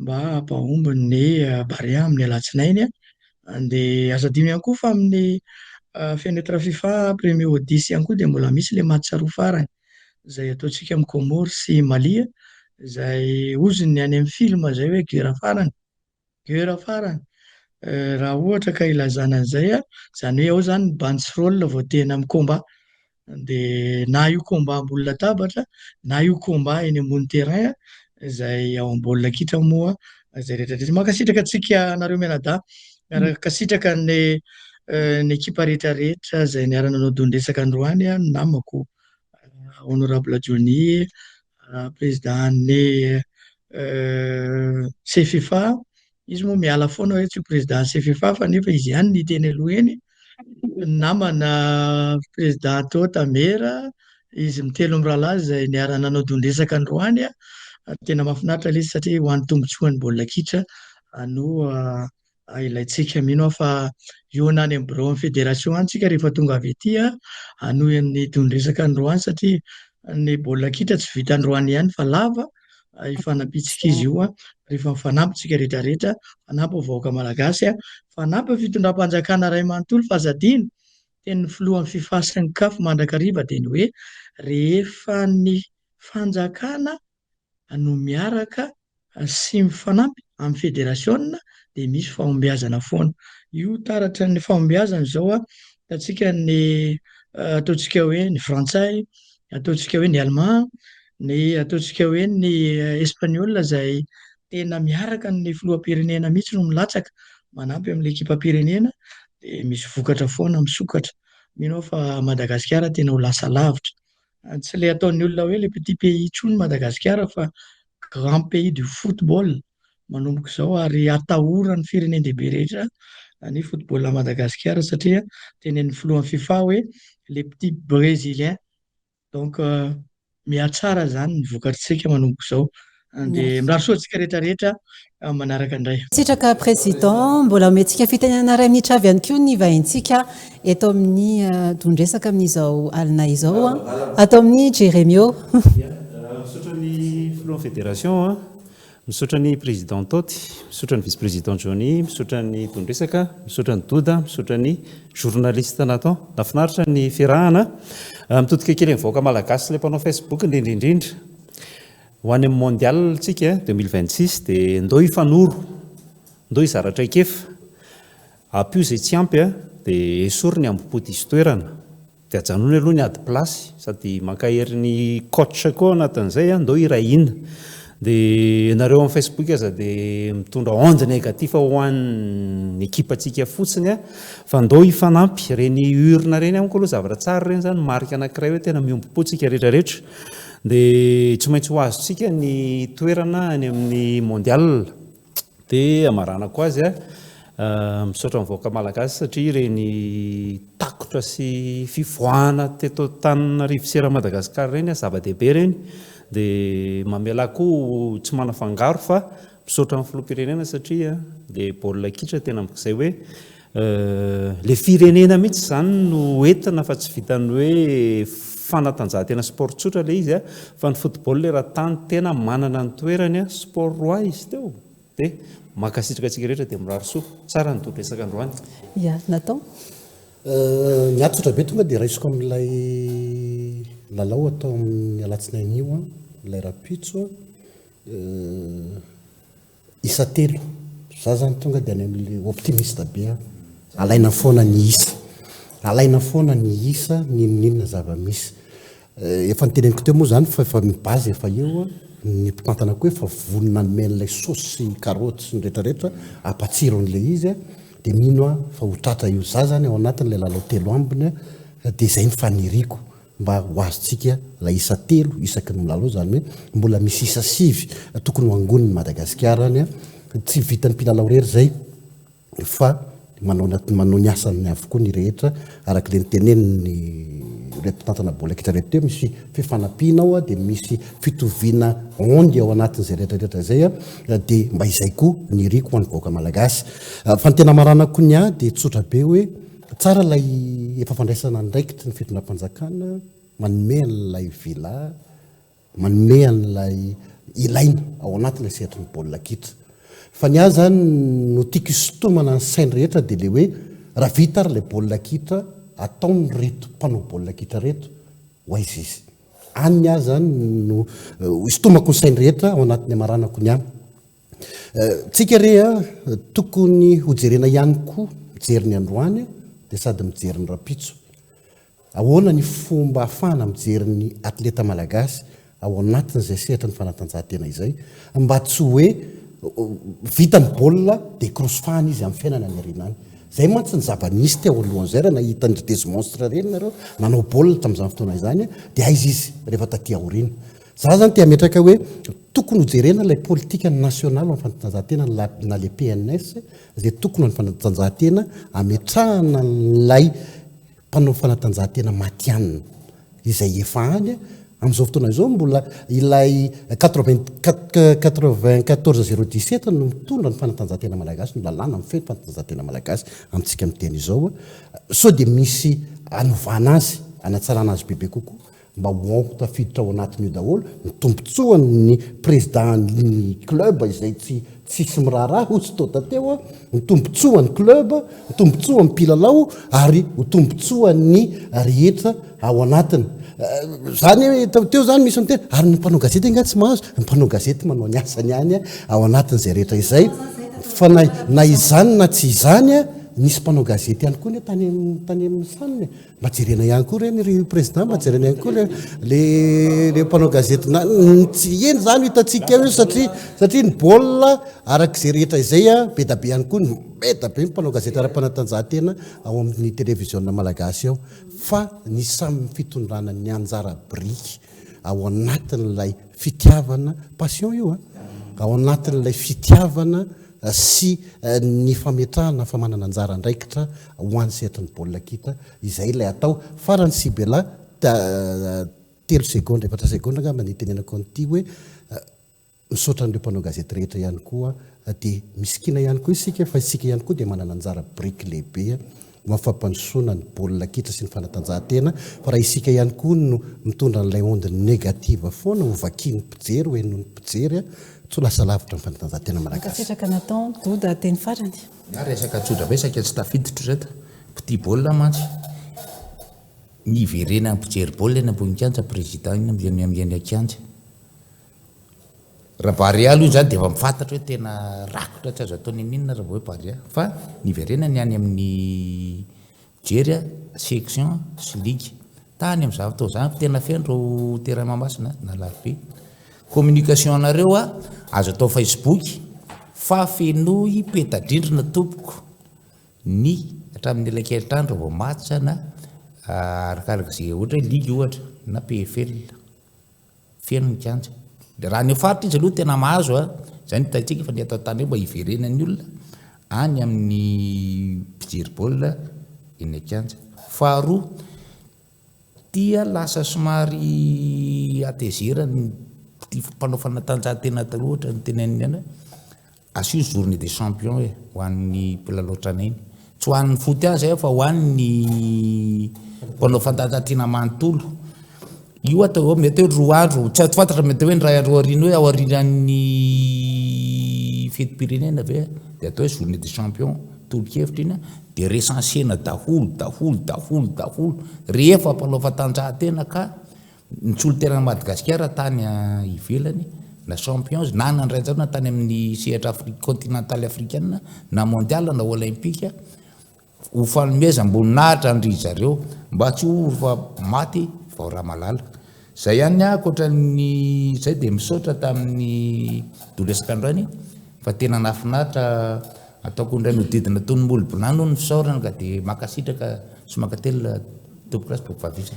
mba hampahomby ny Barea amin'ny alatsinainy dia aza adino ihany koa fa amin'ny fenetra FIFA premier au 10 ihany koa dia mbola misy le match roa farany izay ataontsika amin'ny Comore sy Mali izay ozony any amin'ny film zay hoe guerre farany raha ohatra ka ilazana an'izay a zany hoe ao zany banderole vao tena amin'ny combat de na io combat ambony latabatra na io combat eny ambony terrain izay ao am-baolina kitra moa zay rehetrarehetra mankasitraka antsika nareo mianadahy miarakasitraka ny ekipa rehetrarehetra zay niarana naodon-dresaka androany a namako honorable Johnny président-ny CFFA izy moa miala foana hoe tsy président CFFA fa nefa izy ihany niteny aloha eny namana président Tota Mera izy mitelo amin'ny rahalahy zay niarana naodon-dresaka androany a tena mahafinaritra ilay izy satria ho an'ny tombontsoan'ny baolina kitra no ilaitsika mino fa io nany amin'ny bureau fédération any tsika rehefa tonga avy ety hanohy ny don-dresaka androany satria ny baolina kitra tsy vita androany ihany fa lava ifanampitsika izy io rehefa mifanampy rehetra rehetra fanampy vahoaka malagasy fanampy fitondram-panjakana ray manontolo fazadino teny filohan'ny FIFA sy ny CAF mandrakariva dia ny hoe rehefa ny fanjakana no miaraka sy mifanampy amin'ny fédération dia misy fahombiazana foana io taratra ny fahombiazana zao ataontsika ny ataontsika hoe ny frantsay ataontsika hoe ny allemand ny ataontsika hoe ny espagnol zay tena miaraka ny filoham-pirenena mihitsy no milatsaka manampy amin'ny ekipam-pirenena dia misy vokatra foana misokatra mino fa Madagasikara tena ho lasa lavitra tsy ilay ataon'ny olona hoe le petit pays intsony Madagasikara fa grand pays du football manomboka izao ary atahoran'ny firenendehibe rehetra ny football à Madagasikara satria tenen'ny filohan'ny FIFA hoe les petits brésiliens donc mihatsara zany ny vokatritsika manomboka izao dia mirary soa antsika rehetrarehetra manaraka indray. Sitraka président mbola omentsika fitenenana ray minitra avy ihany koa ny vahintsika eto amin'ny don-dresaka amin'izao alina izao atao amin'ny Jérémio. Misaotra ny filohan'ny fédération misaotra ny président Toty, misaotra ny vice-président Johnny, misaotra ny don-dresaka, misaotra ny Doda, misaotra ny journaliste natao. Nafinaritra ny fiarahana mitodika kely amin'ny vahoaka malagasy ilay mpanao Facebook indrindrindrindra ho any amin'ny mondial tsika 2026 dia ndao hifanoro ndao hizaratra ikefa apio izay tsy ampy dia esoriny ambopody izy toerana dia ajanony aloha ny ady plasy sady mankahery ny coach koa anatin'izay ndao hirahina dia nareo amin'ny Facebook aza dia mitondra onde négatif ho an'ny ekipantsika fotsiny fa ndao hifanampy reny urna reny amiko aloha zavatra tsara reny zany marika anankiray hoe tena miombopotsika rehetrarehetra dia tsy maintsy ho azontsika ny toerana any amin'ny mondial dia amaranako azy misaotra amin'ny vahoaka malagasy satria reny takotra sy fivoahana teto tanina rivotsera Madagasikara reny zava-dehibe reny dia mamela koa tsy manafangaro fa misaotra amin'ny filoham-pirenena satria dia baolina kitra tena amik'izay hoe le firenena mihitsy zany no entina fa tsy vitany hoe fanatanjahantena sport tsotra le izy fa ny football le raha tany tena manana ny toerany sport roi izy teo dia mankasitraka antsika rehetra dia mirary soa tsara ny don-dresaka androany. Ya, natao ny atsotra be tonga dia raisiko amin'ilay lalao atao amin'ny alatsinain'io ilay rapitso isa telo za zany tonga dia any amin'le optimiste be alaina foana ny isa alaina foana ny isa ninonina zava-misy efa niteneniko teo moa zany fa efa mibazy efa eo ny mpitantana koa efa vonona nomen'ilay saosy sy karoty sy ny rehetrarehetra ampatsiron'ilay izy dia mino fa ho tratra io za zany ao anatin'ilay lalao telo ambiny dia izay ny faniriko mba ho azontsika la isa telo isaky ny milalao zany hoe mbola misy isa sivy tokony ho angoniny Madagasikara any tsy vitan'ny mpilalao rery zay fa manao ny asany avokoa ny rehetra araka le niteneniny repitantana baolina kitra rehetra teo misy fifanampiana ao dia misy fitoviana ondy ao anatin'izay rehetrarehetra zay dia mba izay koa ny riko ho an'ny vahoaka malagasy fa ny tena maranako ny dia tsotra be hoe tsara lay efa fandraisana ndraikitra ny fitondram-panjakana manome an'ilay vila manome an'ilay ilaina ao anatin'ilay sehatry ny baolina kitra fa ny azy zany no tiako isotomana ny sainy rehetra dia le hoe raha vita ary ilay baolina kitra ataony reto mpanao baolina kitra reto ho aiza izy any azy zany no isotomako ny sainy rehetra ao anatin'ny amaranako ny any tsika rea tokony hojerena ihany koa mijery ny androany dia sady mijery ny rapitso ahoana ny fomba ahafahana mijery ny atleta malagasy ao anatin'izay sehatra ny fanatanjahantena izay mba tsy hoe vitany baolina dia crosfahana izy amin'ny fiainana ny arenany zay mantsy ny zavanisy teo alohan'izay raha nahita ny des monstre reny nareo nanao baolina tamin'izany fotoana izany dia aizy izy rehefa taty aoriana za zany tia metraka hoe tokony hojerena ilay politika nasionaly amin'ny fanatanjahantena na le PNS zay tokony ny fanatanjahantena ametrahana nylay mpanao fanatanjahantena matianina izay efa any amin'izao fotoana izao mbola ilay 94-017 no mitondra ny fanatanjahantena malagasy no lalàna amin'ny feny fanatanjahantena malagasy amintsika miteny izao so dia misy anovana azy anatsarana azy bebe kokoa mba hoao tafiditra ao anatin'io daholo ny tombontsoan'ny présidentny club izay tsisy miraharaha ozy totateo ny tombontsoan'ny club ny tombontsoan'ny mpilalao ary ho tombontsoan'ny rehetra ao anatiny zany teo zany misy miteny ary ny mpanao gazety nga tsy mahazo ny mpanao gazety manao ny asany any ao anatin'izay rehetra izay fa na izany na tsy izany nisy mpanao gazety ihany koa ny tany amin'ny saniny mba jerena ihany koa reny ry président mba jerena ihany koa le mpanao gazety tsy eny zany hitantsika io satria ny baolina arak'izay rehetra izay be da be ihany koa beda be mpanao gazety ara-panatanjahantena ao amin'ny télévision malagasy ao fa ny samy fitondrana ny anjara briky ao anatin'ilay fitiavana passion io ao anatin'ilay fitiavana sy ny fametrahana fa manana anjara ndraikitra ho an'ny sehatry ny baolina kita izay ilay atao farany sibela 3 seconde 4 seconde nga manitenenako an'ity hoe misaotra n'ireo mpanao gazety rehetra ihany koa dia misikina ihany koa isika fa isika ihany koa dia manana anjara briky lehibe mafampandrosoana ny baolina kitra sy ny fanatanjahantena fa raha isika ihany koa no mitondra n'ilay onde négative foana ho vakiany mpijery hoe noho ny mpijery tsy ho lasa lavitra ny fanatanjahantena malagasy kapetraka natao doda teny farany na resaka tsodrabesaka tsy tafiditra zay piti baolina mantsy niverena mpijery baolina eny ambony-kianja président iny amin'ny akianja raha Barea aloha zany dia efa mifantatra hoe tena rakotra tsy azo ataony amin'inona raha vao hoe Barea fa niverena ny any amin'ny mijery section sy ligue tany amin'izany fotoana zany tena fendro terrain Mahamasina na Larbe communication anareo azo atao Facebook fa fenoy petadrindrina tompoko ny hatramin'ny elakeritany raha vao matchana arakaraka izay ohatra hoe ligue ohatra na PFL feno ny kianja dia raha ny faritra izy aloha tena mahazo zany hitantsika fa ny atao tany hoe mba hiverena ny olona any amin'ny mpijery baolina eny akianja faharoa tia lasa somary atezerany ty mpanao fanatanjahantena ohatra ny teneniny ana asio journée des champions ho an'ny mpilalao tranainy tsy ho an'ny foty azy fa ho an'ny mpanao fanatanjahantena manontolo io atao mety hoe roa andro tsy fantatra mety hoe ny ray andro aoriana hoe ao aorianan'ny fetim-pirenena ve dia atao hoe journée des champions tolo-kevitra iny dia recensena daholo rehefa mpanao fanatanjahantena ka nitsolo tena Madagasikara tany ivelany na champions na nandraijarona tany amin'ny sehatra continental africaine na mondial na olympique ho fanomeza amboninahitra andry zareo mba tsy ho fa maty vao raha malala zay ihany akoatra ny zay dia misaotra tamin'ny dolesaka androany fa tena nafinahitra ataoko indray nodidina tonomolobonany no ny fisaorana ka dia makasitraka sy makately tompokrasy bokivavisa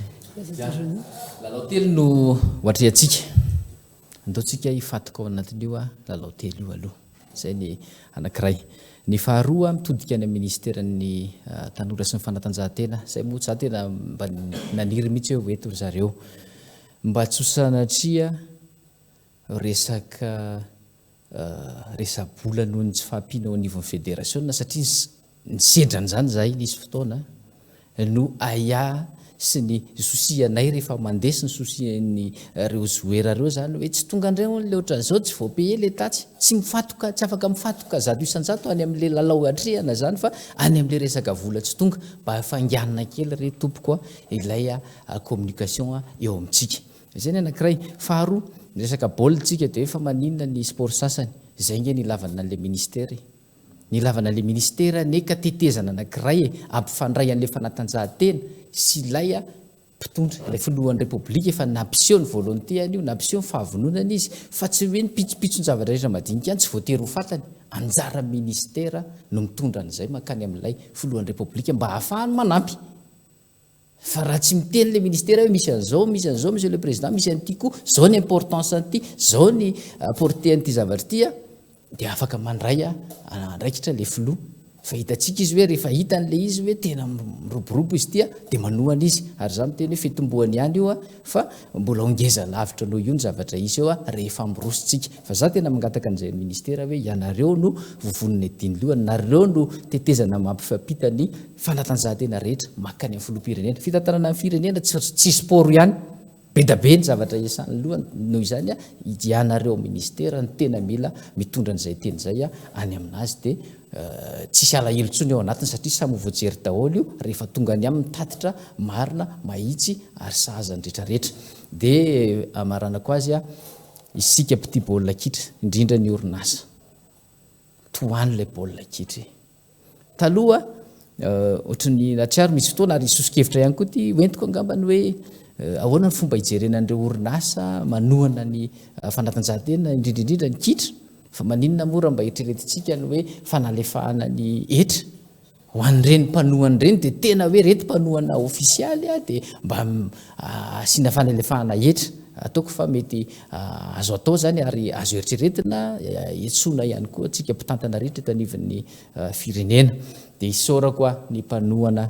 lalao telo no ohatreantsika andaontsika hifatoka ao anatin'io lalao telo io aloha zay ny anankiray ny faharoa mitodika any ministeran'ny tanora sy ny fanatanjahantena zay moa za tena mba naniry mihitsy hoe oety ry zareo mba tsy ho sanatria resaka resa-bola noho ny tsy fahampiana ao anivon'ny fédération satria ny sedran'izany zahay nisy fotoana no aya sy ny sosianay rehefa mandesy ny sosiany reo joueur reo zany hoe tsy tonga andray le ohatran'izao tsy voapaye le tatsy tsy mifatoka tsy afaka mifatoka zato isan-jato any amin'le lalao atrehana zany fa any amin'le resaka vola tsy tonga mba fanganana kely re tompo koa ilay communication eo amintsika zany anankiray faharoa resaka baolitsika de efa maninona ny sport sasany zay nge nilavana an'le ministera nilavana le ministera neka tetezana anankiray ampifandray an'le fanatanjahantena sy laya mpitondra ilay filohan'ny repoblika efa nampiseho ny volonté an'io nampiseho ny fahavononana izy fa tsy hoe ny pitsopitsony-javatra rehetra madinika any tsy voatery ho fatany anjara ministera no mitondra an'izay makany amin'ilay filohan'ny repoblika mba hahafahany manampy fa raha tsy miteny le ministera hoe misy an'izao monsieur le président misy an'ity koa zao ny importance an'ity zao ny porté an'ity zavatra tya dia afaka mandray andraikitra le filoha fa hitantsika izy hoe rehefa hitan'le izy hoe tena miroborobo izy tya dia manohana izy ary za miteny hoe fitomboany ihany io fa mbola ongeza lavitra noho io ny zavatra isy eo rehefa mirositsika fa za tena mangataka an'izay ministera hoe ianareo no vovoniny adiny lohany nareo no tetezana mampifampita ny fanatanjahantena rehetra makany amin'ny filoham-pirenena fitantanana amin'ny firenena tsy sport ihany be da be ny zavatra iasan'ny lohany noho izany ianareo ministera ny tena mila mitondra an'izay teny zay any aminazy dia tsisy alahelo tsony eo anatiny satria samy voajery daholo io rehefa tonga any amin'ny tatitra marina mahitsy ary sahazany rehetrarehetra dia amaranako azy isika piti baolina kitra indrindra ny orinasa toany lay baolina kitra taloha ohatrany natriary misy fotoana ary isosikevitra ihany koa ty hoentiko angambany hoe ahoana ny fomba hijerenan'ireo orinasa manohana ny fanatanjahantena indrindraindrindra ny kitra fa maninona mora mba hitreretitsika ny hoe fanalefahana ny etra ho an'ireny mpanohany ireny dia tena hoe rety mpanohana ofisialy dia mba asiana fanalefahana etra ataoko fa mety azo atao zany ary azo eritreretina etsona ihany koa tsika mpitantana rehetra tanivon'ny firenena dia isora koa ny mpanohana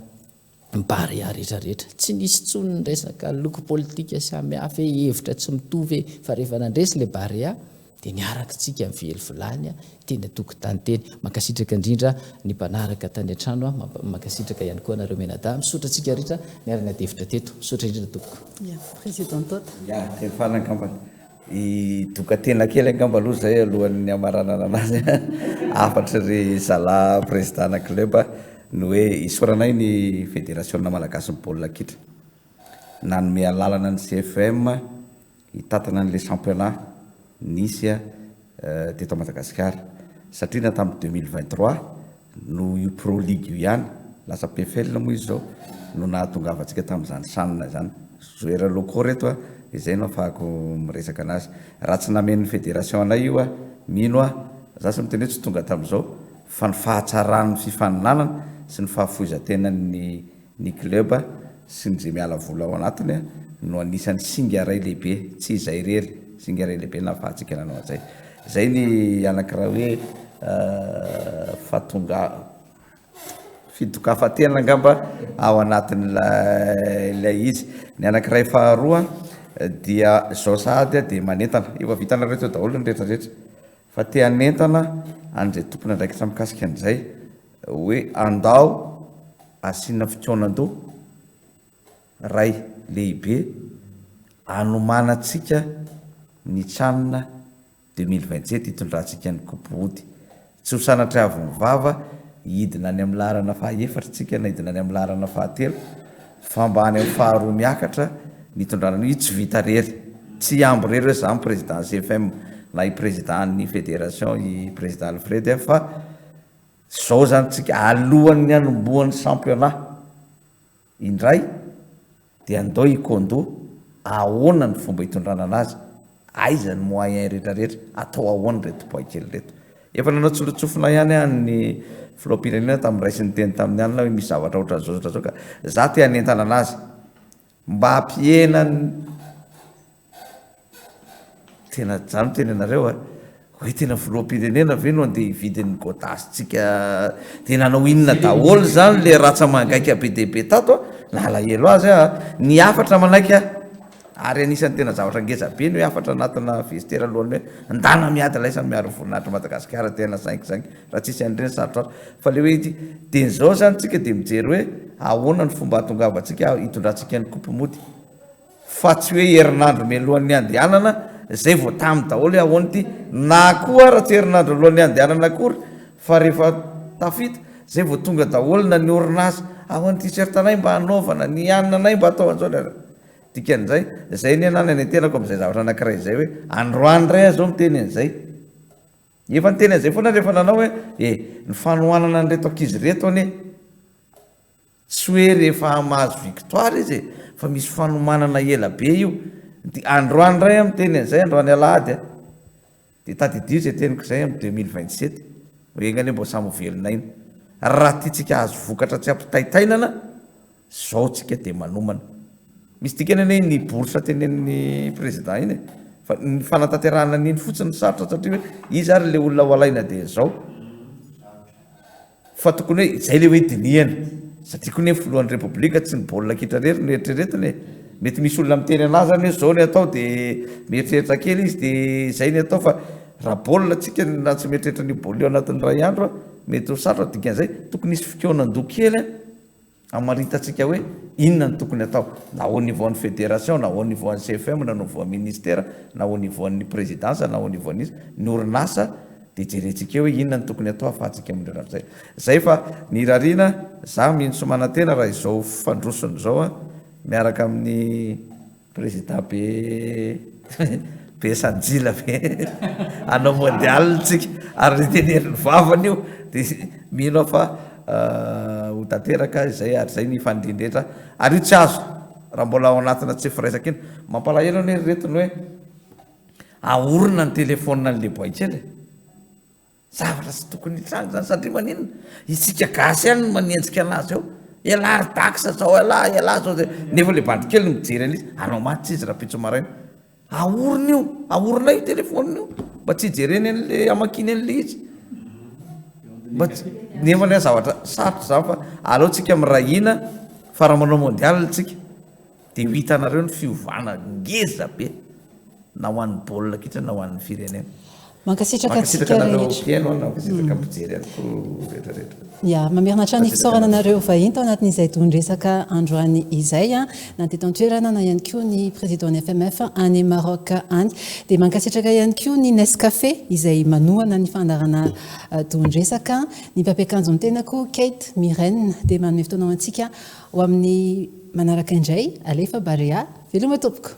barea rehetrarehetra tsy nisy tsony ny resaka loko politika samihafa hevitra tsy mitovy fa rehefa nandresy le barea dia niaraka tsika mively vilany teny tokotany teny makasitraka indrindra ny mpanaraka tany an-trano makasitraka ihany koa nareo menada misotra tsika rehetra niarana devitra teto misotra indrindra tokoko presidentfanangambany idokatena kely angamba aloha zay alohan'ny amaranana anazy afatra ry zala président club no hoe isoranay ny fédération malagasy ny baolina kitra nanome alalana ny CFM hitatana n'le championnat nisy teto Madagasikara satria na tamin'ny 2023 no io pro league io ihany lasa PFL moa izy zao no nahatongavantsika tamin'izany sanina zany joueur locaux reto izay no afahako miresaka anazy raha tsy namen'ny fédération anay io mino za sy miteny hoe tsy tonga tamin'izao fa ny fahatsarany fifaninanana sy ny fahafoizantenany club sy ny zay miala vola ao anatiny no anisan'ny singa ray lehibe tsy izay rery singa ray lehibe nafahantsika nanao an'izay zay ny anakiraha hoe fahatonga fidokafatena angamba ao anatin'ilay izy ny anankiray faharoa dia zao sahady dia manentana efa vitana rehetra daholo ny rehetrarehetra fa te hanentana an'izay tompony andraikitra mikasika an'izay hoe andao asiana fitsonan-doha ray lehibe anomanantsika ny tranona 2027 hitondrantsika ny kopoody tsy ho sanatra avy mivava hidina any amin'ny larana fahaefatra tsika na hidina any amin'ny larana fahatelo fa mba any amin'ny faharoa miakatra nitondrana io tsy vita rery tsy ambo rery hoe zany président CFM na i président ny fédération i président Alfred fa zao zany tsika alohan'ny anombohan'ny championnat indray dia andao ikondo ahoana ny fomba hitondrana anazy aizany moyen rehetrarehetra atao ahoana reto boakely reto efa nanao tsolontsofina ihany ny filoham-pirenena tamin'ny ray sy ny teny tamin'ny anina hoe misy zavatra ohatran'izao ka za te hanentana anazy mba hampienany tena zany teny anareo hoe tena filoham-pirenena ve no andeha hividin'ny godasytsika tena nanao inona daholo zany le ratsa mangaika be dehibe tato na alahelo azy ny afatra manaiky ary anisan'ny tena zavatra ngeza be ny hoe afatra anatina visitera alohany hoe ndana miady laisany miaro voninahitra Madagasikara tena sainky zany raha tsisy an'ireny sarotra fa le hoe teny zao zany tsika dia mijery hoe ahoana ny fomba hatongavantsika hitondrantsika ny coupe mody fa tsy hoe herinandro mialohan'ny andehanana zay vao tamin'ny daholo hoe ahoana ity na koa raha tsy herinandro alohan'ny andehanana akory fa rehefa tafita zay vao tonga daholo na ny orinasa ahoana ty sertanay mba hanaovana ny anina anay mba atao an'izao dikan'izay zay ny anany any tenako am'izay zavatra anankiray zay hoe androandray azy zao miteny an'izay efa ny teny an'izay foana rehefa nanao hoe ny fanohanana nyreto ankizy reto anie tsy hoe rehefa mahazo victoire izy fa misy fanomanana ela be io de androandray miteny an'izay androany alahady de tadidio zay teniko zay am 2027 oegnany mbo samy velona iny raha tiatsika azo vokatra tsy ampitaitainana zao tsika de manomana misy dikany ane ny bourse tenen'ny président iny fa ny fanatanterahana n'iny fotsiny sarotra satria hoe izy ary le olona ho alaina de zao fa tokony hoe zay le hoe dinihana satria koa ny filohan'ny repoblika tsy ny baolina kitra rery no eritreretiny mety misy olona miteny anazy zany hoe zao ny atao de mieritreritra kely izy de zay ny atao fa raha baolina tsika na tsy mieritreritra ny baolio anatin'ny ray andro mety ho sarotra dikan'izay tokony isy fikeonandoha kely amaritatsika hoe inona ny tokony atao na au niveau ny fédération na au niveau ny CFM na au niveau ny ministère na au niveau ny présidence na au niveau ny orinasa de jerentsika hoe inona ny tokony atao afahantsika amin'ny raha zay fa ny rarina za mihitsy manantena raha izao fandrosony zao miaraka amin'ny président be sanjila be anao mondial tsika ary teneniny vavany io de mino fa ho tanteraka zay ary zay ny fandrindretra ary io tsy azo raha mbola ao anatina tsy firaisaka iny mampalahelo ny retiny hoe aorina ny telefônina n'le boaikely zavatra tsy tokony hitranga zany satria maninona isika gasy any no manenjika anazy eo ela ry daksa zao ela zao nefa le bandikely no mijery an'izy anao maty izy raha pitso maraina aorina io aorina io telefônina io mba tsy hijereny an'le amakiny an'le izy nefa le zavatra sarotra zany fa aleotsika mirahina fa raha manao mondial tsika de ho hitanareo ny fiovana ngeza be na ho an'ny baolina kitra na ho an'ny firenena mankasitraka atsika ya mamerina hatrany fisaorana anareo vahiny tao anatin'izay tondresaka androany izay na teto an-toerana na ihany koa ny président ny FMF any Maroc any dia mankasitraka ihany koa ny Nescafé izay manohana ny fandarana tondresaka ny mpampiakanjo ny tenako Kate Myrène dia manome fotoana antsika ho amin'ny manaraka indray alefa Barea veloma tompoko